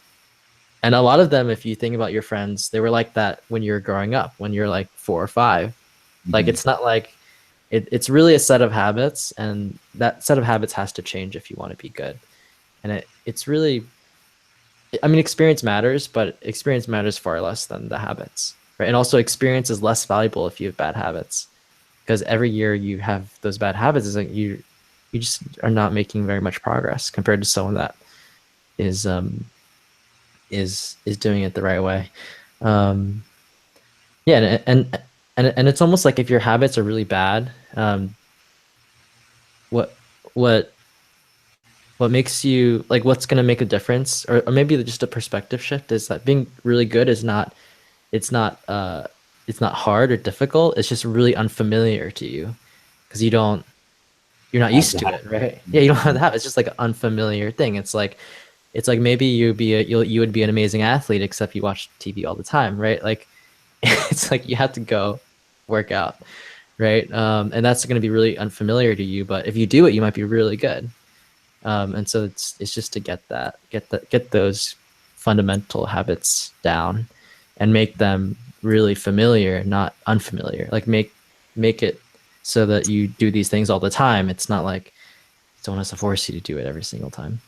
and a lot of them, if you think about your friends, they were like that when you're growing up, when you're like 4 or 5. Like, it's not like it's really a set of habits, and that set of habits has to change if you want to be good. And it's really, I mean, experience matters, but experience matters far less than the habits, right? And also, experience is less valuable if you have bad habits, because every year you have those bad habits, is like you just are not making very much progress compared to someone that is doing it the right way. Yeah, and it's almost like if your habits are really bad, what makes you, like, what's going to make a difference, or maybe just a perspective shift, is that being really good is not, it's not hard or difficult. It's just really unfamiliar to you, because you're not used to it, right? Yeah, you don't have the habit. It's just like an unfamiliar thing. It's like it's like maybe you would be an amazing athlete, except you watch TV all the time, right? Like it's like you have to go work out, right? And that's going to be really unfamiliar to you, but if you do it, you might be really good. And so it's just to get those fundamental habits down and make them really familiar, not unfamiliar. Like make it so that you do these things all the time. It's not like someone has to force you to do it every single time.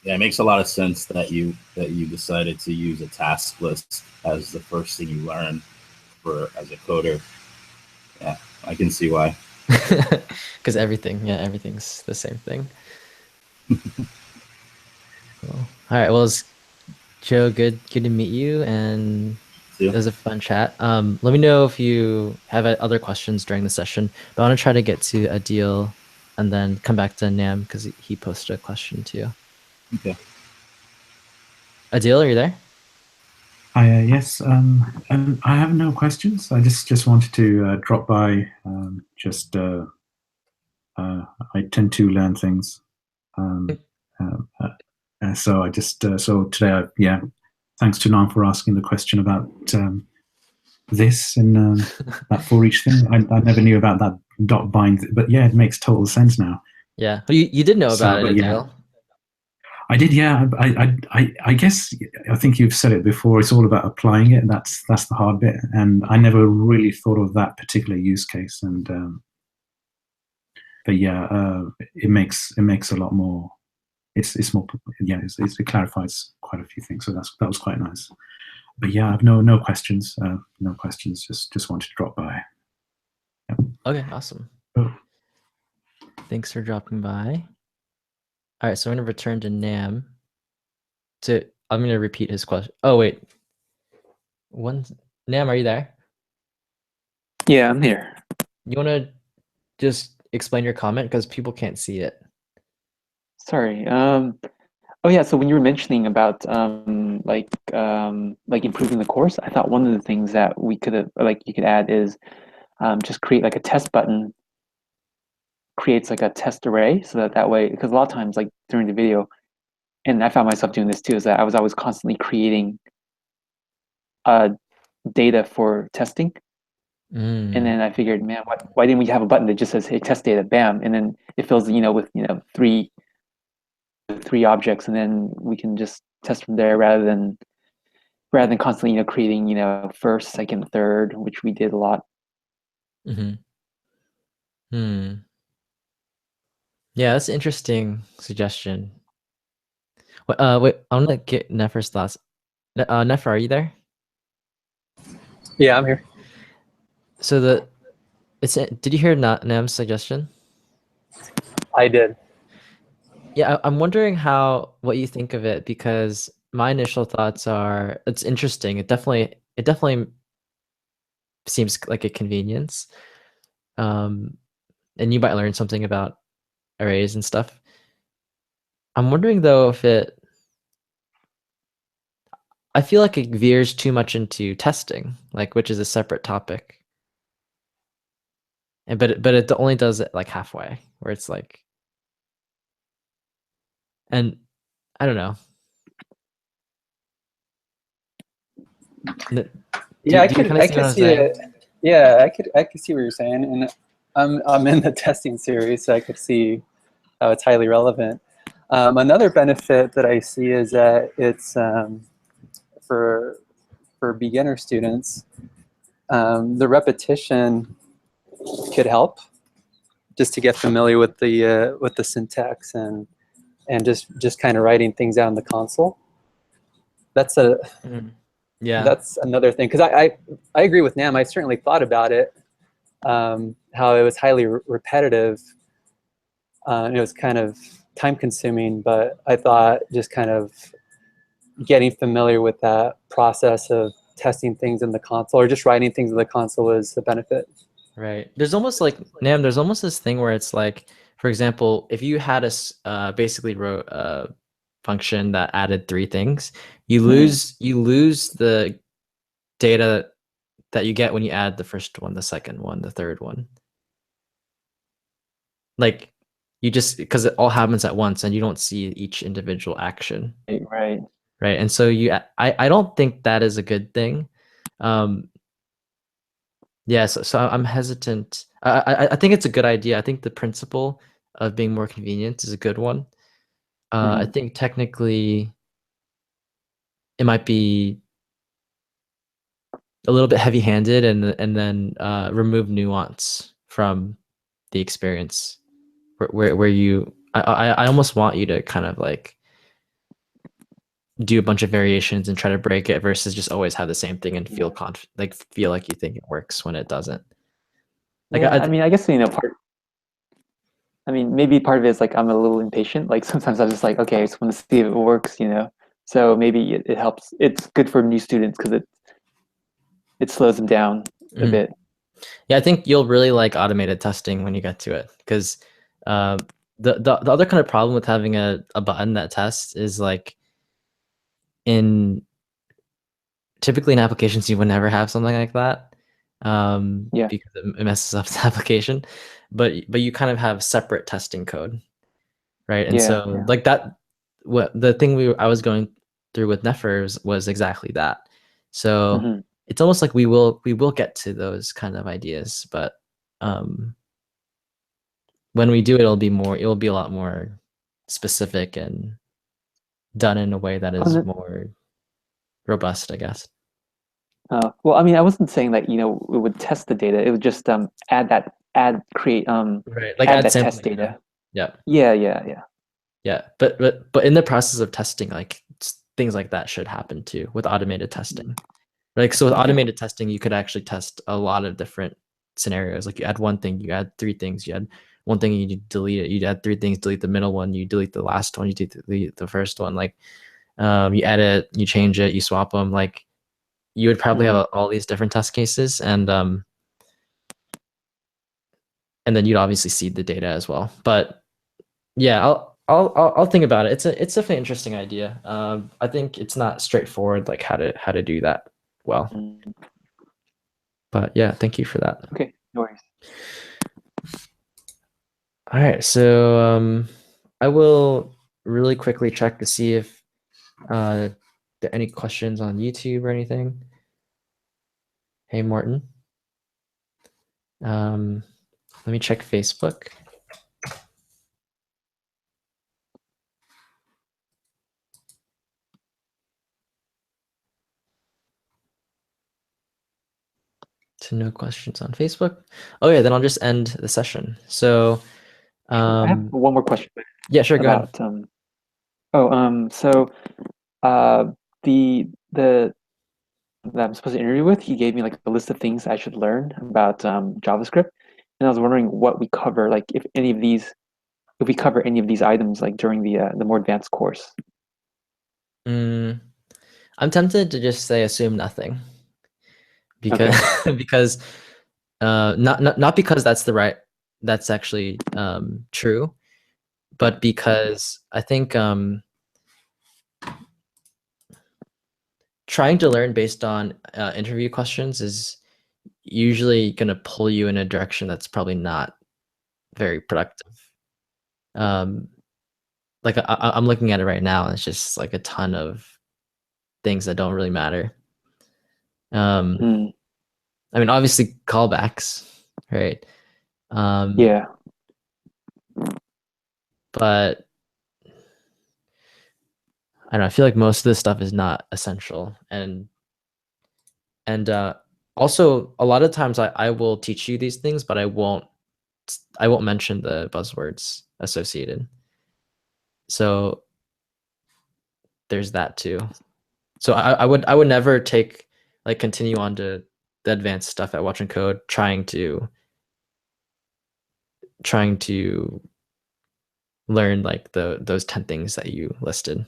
Yeah, it makes a lot of sense that you decided to use a task list as the first thing you learn as a coder. Yeah, I can see why. Because everything's the same thing. Cool. All right. Well, it's Joe, good to meet you, and it was a fun chat. Let me know if you have other questions during the session. But I want to try to get to Adil, and then come back to Nam because he posted a question too. Okay. Adil, are you there? Yes. I have no questions. I just wanted to drop by. I tend to learn things. So I just so today, thanks to Nam for asking the question about this and that for each thing. I never knew about that dot bind, but yeah, it makes total sense now. Yeah, you did know about it, Adil. I did, yeah. I guess I think you've said it before. It's all about applying it. That's the hard bit, and I never really thought of that particular use case. And but yeah, it makes a lot more. It's more, yeah. It clarifies quite a few things. So that was quite nice. But yeah, I have no questions. No questions. Just wanted to drop by. Yeah. Okay, awesome. Thanks for dropping by. All right, so I'm going to return to Nam. I'm going to repeat his question. Oh, wait. Nam, are you there? Yeah, I'm here. You want to just explain your comment? Because people can't see it. Sorry. Oh yeah, so when you were mentioning about like improving the course, I thought one of the things that we could have, like you could add is just create like a test button, creates like a test array, so that way, because a lot of times like during the video, and I found myself doing this too, is that I was always constantly creating data for testing. And then I figured, man, why didn't we have a button that just says, hey, test data, bam, and then it fills, with three objects, and then we can just test from there rather than constantly creating first, second, third, which we did a lot. Yeah, that's an interesting suggestion. Wait, I'm gonna get Nefer's thoughts. Nefer, are you there? Yeah, I'm here. So did you hear Nam's suggestion? I did. Yeah, I'm wondering what you think of it, because my initial thoughts are it's interesting. It definitely seems like a convenience. And you might learn something about arrays and stuff. I'm wondering though if I feel like it veers too much into testing, which is a separate topic. But it only does it like halfway, where it's like, and I don't know. Yeah, I could see it. Yeah, I could see what you're saying, and I'm in the testing series, so I could see how it's highly relevant. Another benefit that I see is that it's for beginner students, the repetition could help just to get familiar with the syntax and just kind of writing things out in the console. That's that's another thing, because I agree with Nam. I certainly thought about it, how it was highly repetitive, and it was kind of time consuming, but I thought just kind of getting familiar with that process of testing things in the console or just writing things in the console is the benefit. Right. There's almost like, Nam, there's almost this thing where it's like, for example, if you had basically wrote a function that added 3 things, you lose the data that you get when you add the first one, the second one, the third one. Like you just because it all happens at once and you don't see each individual action. Right. Right. And so I don't think that is a good thing. Yeah, so I'm hesitant. I think it's a good idea. I think the principle of being more convenient is a good one. I think technically it might be a little bit heavy-handed and then remove nuance from the experience where you I almost want you to kind of like do a bunch of variations and try to break it versus just always have the same thing and feel feel like you think it works when it doesn't. Like Yeah, I mean, I guess maybe part of it is like I'm a little impatient. Like sometimes I'm just like, okay, I just want to see if it works, you know. So maybe it helps. It's good for new students because it slows them down a bit. Yeah, I think you'll really like automated testing when you get to it because the other kind of problem with having a button that tests is like typically in applications you would never have something like that because it messes up the application, but you kind of have separate testing code, right? And so like that, what the thing I was going through with Nephers was exactly that. So it's almost like we will get to those kind of ideas, but when we do it, it'll be a lot more specific and done in a way that is more robust, I guess. Well, I mean, I wasn't saying that, you know, it would test the data. It would just create right, like add add that test data. Yeah. Yeah, but in the process of testing, like things like that should happen too with automated testing. Like so with automated testing, you could actually test a lot of different scenarios. Like you add one thing, you add three things, you add one thing, you delete it. You add three things, delete the middle one, you delete the last one, you delete the first one. Like you edit, you change it, you swap them. Like you would probably have all these different test cases, and then you'd obviously seed the data as well. But yeah, I'll think about it. It's definitely an interesting idea. I think it's not straightforward like how to do that well. But yeah, thank you for that. Okay, no worries. All right, so I will really quickly check to see if there are any questions on YouTube or anything. Hey, Morton. Let me check Facebook. So no questions on Facebook. Oh yeah, then I'll just end the session. So I have one more question. Yeah, sure, go ahead. So the that I'm supposed to interview with, he gave me like a list of things I should learn about JavaScript, and I was wondering what we cover, like if we cover any of these items like during the more advanced course. I'm tempted to just say assume nothing because because not because that's actually true, but because I think trying to learn based on interview questions is usually going to pull you in a direction that's probably not very productive. Like I'm looking at it right now, and it's just like a ton of things that don't really matter. I mean, obviously callbacks, right? Yeah. But I don't know, I feel like most of this stuff is not essential, and also a lot of times I will teach you these things, but I won't mention the buzzwords associated. So there's that too. So I would never continue on to the advanced stuff at Watch and Code trying to learn like those 10 things that you listed.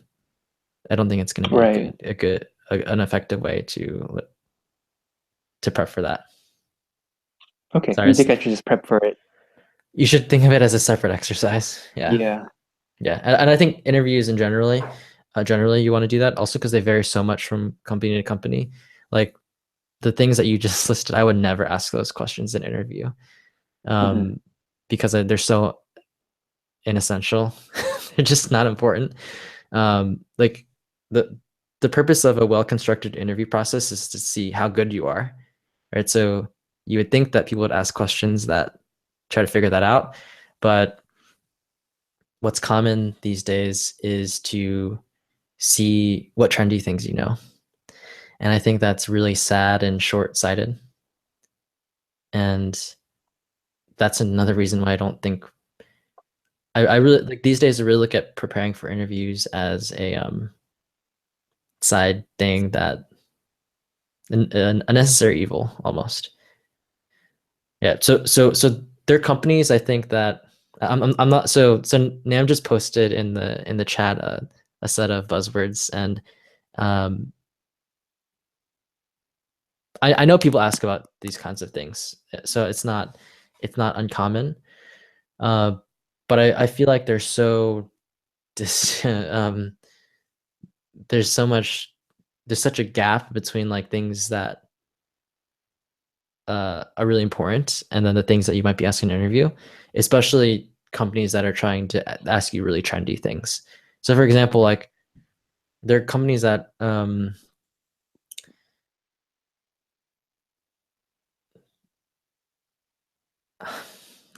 I don't think it's going to be an effective way to prep for that. Okay. Sorry, you think I should just prep for it? You should think of it as a separate exercise. Yeah. And I think interviews in generally you want to do that also because they vary so much from company to company. Like the things that you just listed, I would never ask those questions in interview because they're so inessential. They're just not important. Like the purpose of a well-constructed interview process is to see how good you are, right? So you would think that people would ask questions that try to figure that out, but what's common these days is to see what trendy things you know. And I think that's really sad and short-sighted. And that's another reason why I don't think I really like these days. I really look at preparing for interviews as a side thing, that an unnecessary evil almost. Yeah. So there are companies, I think, that I'm not. So Nam just posted in the chat a set of buzzwords, and I know people ask about these kinds of things, so it's not uncommon. But I feel like there's so there's such a gap between like things that are really important and then the things that you might be asking in an interview, especially companies that are trying to ask you really trendy things. So for example, like there are companies that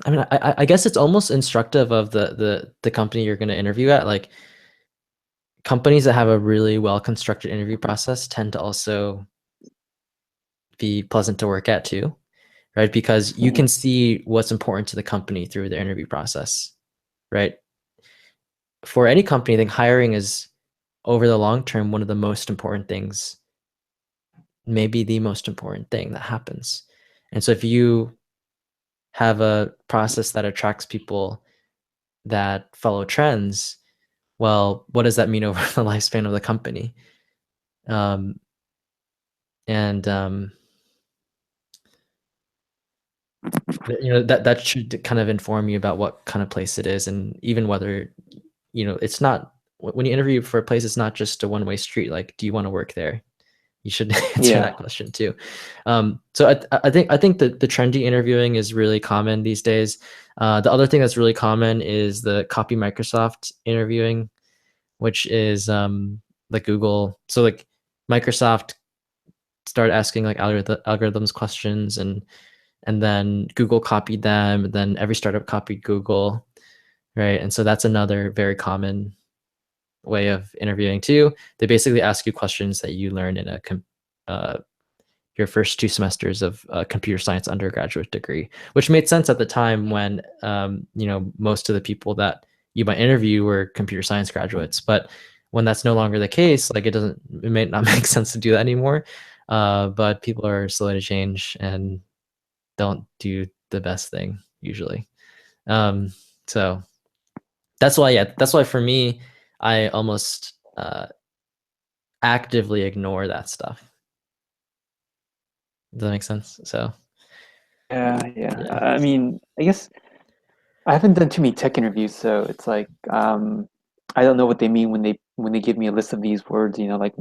I mean, I guess it's almost instructive of the company you're going to interview at. Like companies that have a really well constructed interview process tend to also be pleasant to work at too, right? Because you can see what's important to the company through the interview process, right? For any company, I think hiring is, over the long term, one of the most important things, maybe the most important thing that happens. And so if you have a process that attracts people that follow trends, well, what does that mean over the lifespan of the company? You know, that should kind of inform you about what kind of place it is, and even whether, you know, it's not, when you interview for a place, it's not just a one-way street. Like, do you want to work there? You should answer Yeah. that question too. So I think that the trendy interviewing is really common these days. The other thing that's really common is the copy Microsoft interviewing, which is like Google. So like Microsoft started asking like algorithms questions, and then Google copied them, and then every startup copied Google, right? And so that's another very common way of interviewing too. They basically ask you questions that you learn in your first 2 semesters of a computer science undergraduate degree, which made sense at the time when you know, most of the people that you might interview were computer science graduates. But when that's no longer the case, like it may not make sense to do that anymore. But people are slow to change and don't do the best thing usually. So that's why for me, I almost actively ignore that stuff. Does that make sense? So Yeah. Yeah. I mean, I guess I haven't done too many tech interviews, so it's like I don't know what they mean when they give me a list of these words. You know, like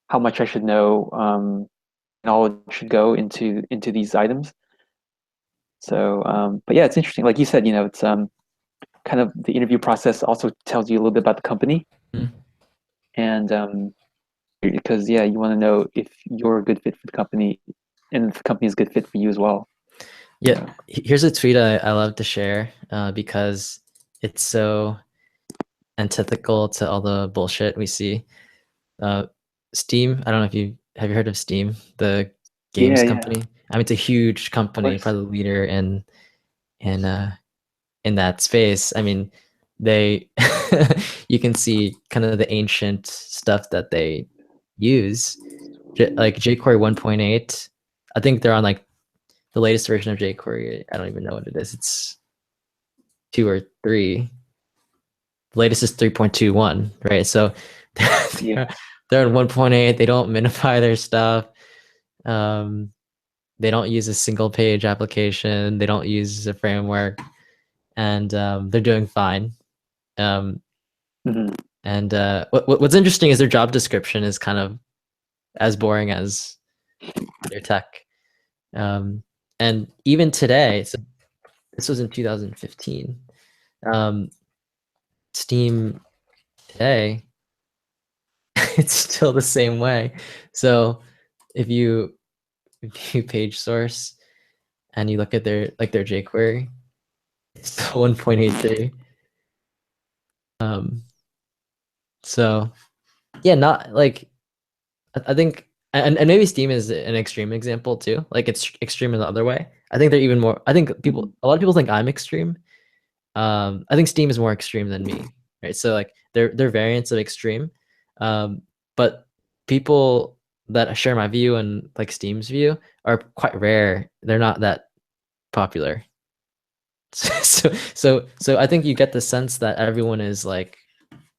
how much I should know, knowledge should go into these items. So, but yeah, it's interesting. Like you said, you know, it's kind of the interview process also tells you a little bit about the company, Mhm. and because yeah, you want to know if you're a good fit for the company, and if the company is a good fit for you as well. Yeah, here's a tweet I love to share because it's so antithetical to all the bullshit we see. Steam, I don't know if have you heard of Steam, the games Yeah, company? I mean, it's a huge company, course. probably the leader in that space. I mean, they you can see kind of the ancient stuff that they use, like jQuery 1.8. I think they're on like the latest version of jQuery. I don't even know what it is. It's 2 or 3. The latest is 3.21, right? So Yeah. they're in 1.8. They don't minify their stuff. They don't use a single page application. They don't use a framework, and they're doing fine. Mhm. And what's interesting is their job description is kind of as boring as their tech. And even today, so This was in 2015. Steam today, it's still the same way. So if you page source and you look at their jQuery, it's still 1.83. So yeah, not like, I think, and maybe Steam is an extreme example too. Like it's extreme in the other way. I think they're even more. I think a lot of people think I'm extreme. I think Steam is more extreme than me, right? So like they're variants of extreme, but people that share my view and like Steam's view are quite rare. They're not that popular. So I think you get the sense that everyone is like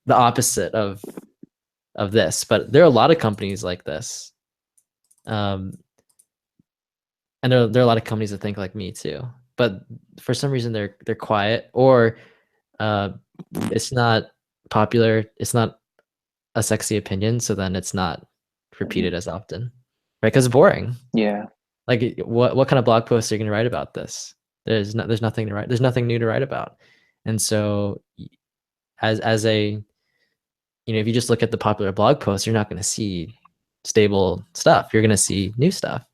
the opposite of this, but there are a lot of companies like this, and there are a lot of companies that think like me too. But for some reason they're quiet, or it's not popular. It's not a sexy opinion, so then it's not repeated as often, right? Because it's boring. Yeah. Like what kind of blog posts are you going to write about this? There's nothing to write. There's nothing new to write about. And so as a, if you just look at the popular blog posts, you're not going to see stable stuff. You're going to see new stuff.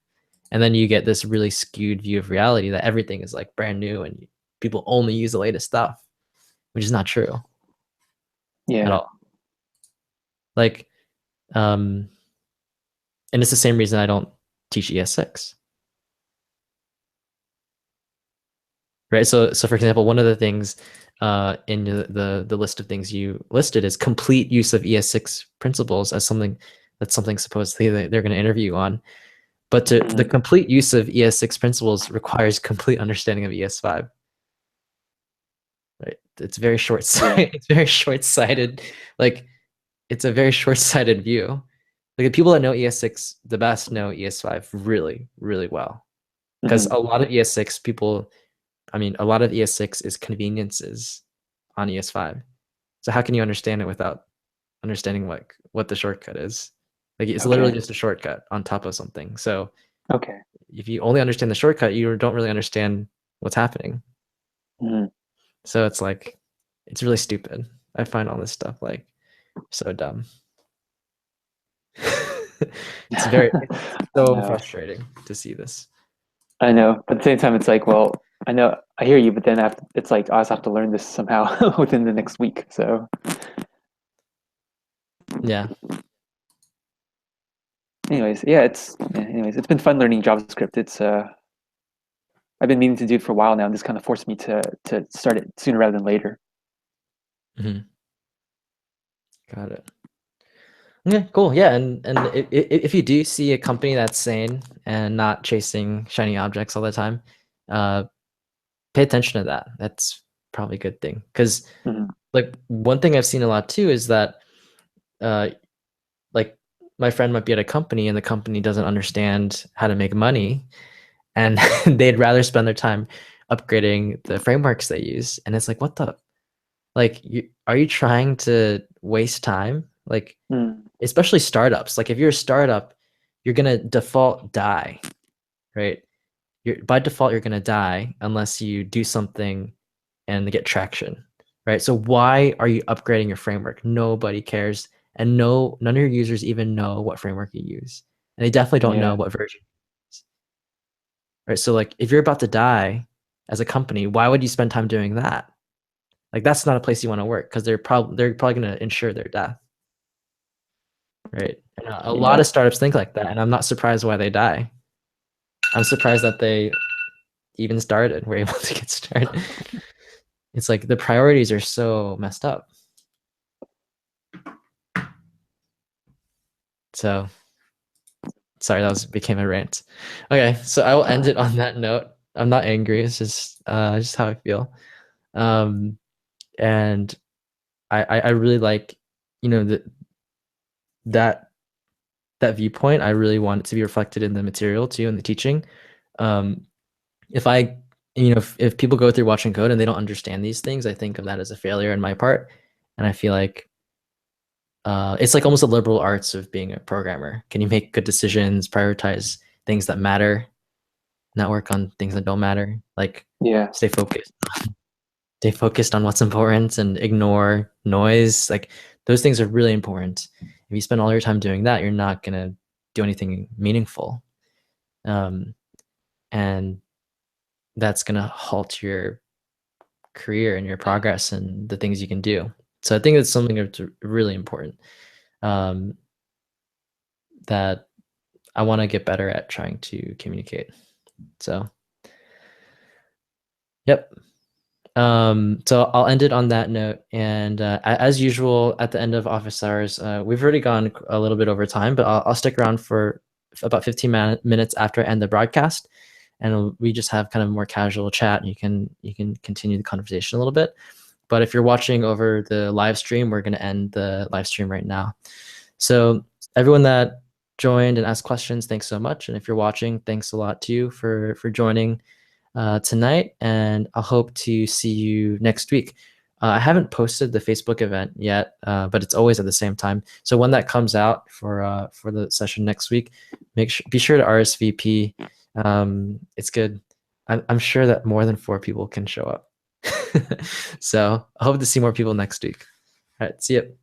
And then you get this really skewed view of reality that everything is like brand new and people only use the latest stuff, which is not true. Yeah. At all. Like, and it's the same reason I don't teach ES6. Right. So for example, one of the things in the list of things you listed is complete use of ES6 principles as something supposedly they're going to interview you on. But the complete use of ES6 principles requires complete understanding of ES5. Right. It's very short-sighted. It's very short-sighted. Like, it's a very short-sighted view. Like the people that know ES6 the best know ES5 really, really well. Because a lot of ES6 people, a lot of ES6 is conveniences on ES5. So how can you understand it without understanding what the shortcut is? Like it's literally just a shortcut on top of something. So if you only understand the shortcut, you don't really understand what's happening. So it's like, it's really stupid. I find all this stuff like so dumb. It's so frustrating to see this. I know, but at the same time, it's like, well, I know, I hear you, but then it's like I also have to learn this somehow within the next week. So yeah. Anyways, it's been fun learning JavaScript. It's I've been meaning to do it for a while now, and this kind of forced me to start it sooner rather than later. Got it. Okay, cool. Yeah, and if you do see a company that's sane and not chasing shiny objects all the time, pay attention to that. That's probably a good thing. Because like one thing I've seen a lot too is that like my friend might be at a company and the company doesn't understand how to make money, and they'd rather spend their time upgrading the frameworks they use. And it's like, what the, like, are you trying to waste time? Like, especially startups. Like if you're a startup, you're gonna default die, right? By default you're gonna die unless you do something and get traction, right? So why are you upgrading your framework? Nobody cares, and none of your users even know what framework you use, and they definitely don't know what version you use, right? So like if you're about to die as a company, why would you spend time doing that? Like that's not a place you want to work, because they're probably going to ensure their death. Right. And a lot of startups think like that, and I'm not surprised why they die. I'm surprised that they even started, were able to get started. It's like the priorities are so messed up. So, sorry, that became a rant. Okay, so I will end it on that note. I'm not angry. It's just how I feel. And I really like, that viewpoint. I really want it to be reflected in the material too, in the teaching. If people go through Watching Code and they don't understand these things, I think of that as a failure on my part. And I feel like it's like almost the liberal arts of being a programmer. Can you make good decisions, prioritize things that matter? not work on things that don't matter. Like Yeah. stay focused. Stay focused on what's important and ignore noise. Like those things are really important. If you spend all your time doing that, you're not gonna do anything meaningful. And that's gonna halt your career and your progress and the things you can do. So I think it's something that's really important that I want to get better at trying to communicate. So, yep. So I'll end it on that note. And as usual, at the end of office hours, we've already gone a little bit over time, but I'll stick around for about 15 minutes after I end the broadcast, and we just have kind of more casual chat. And you can continue the conversation a little bit. But if you're watching over the live stream, we're going to end the live stream right now. So everyone that joined and asked questions, thanks so much. And if you're watching, thanks a lot to you for joining tonight. And I hope to see you next week. I haven't posted the Facebook event yet, but it's always at the same time. So when that comes out for the session next week, be sure to RSVP. It's good. I'm sure that more than 4 people can show up. So I hope to see more people next week. All right, see you.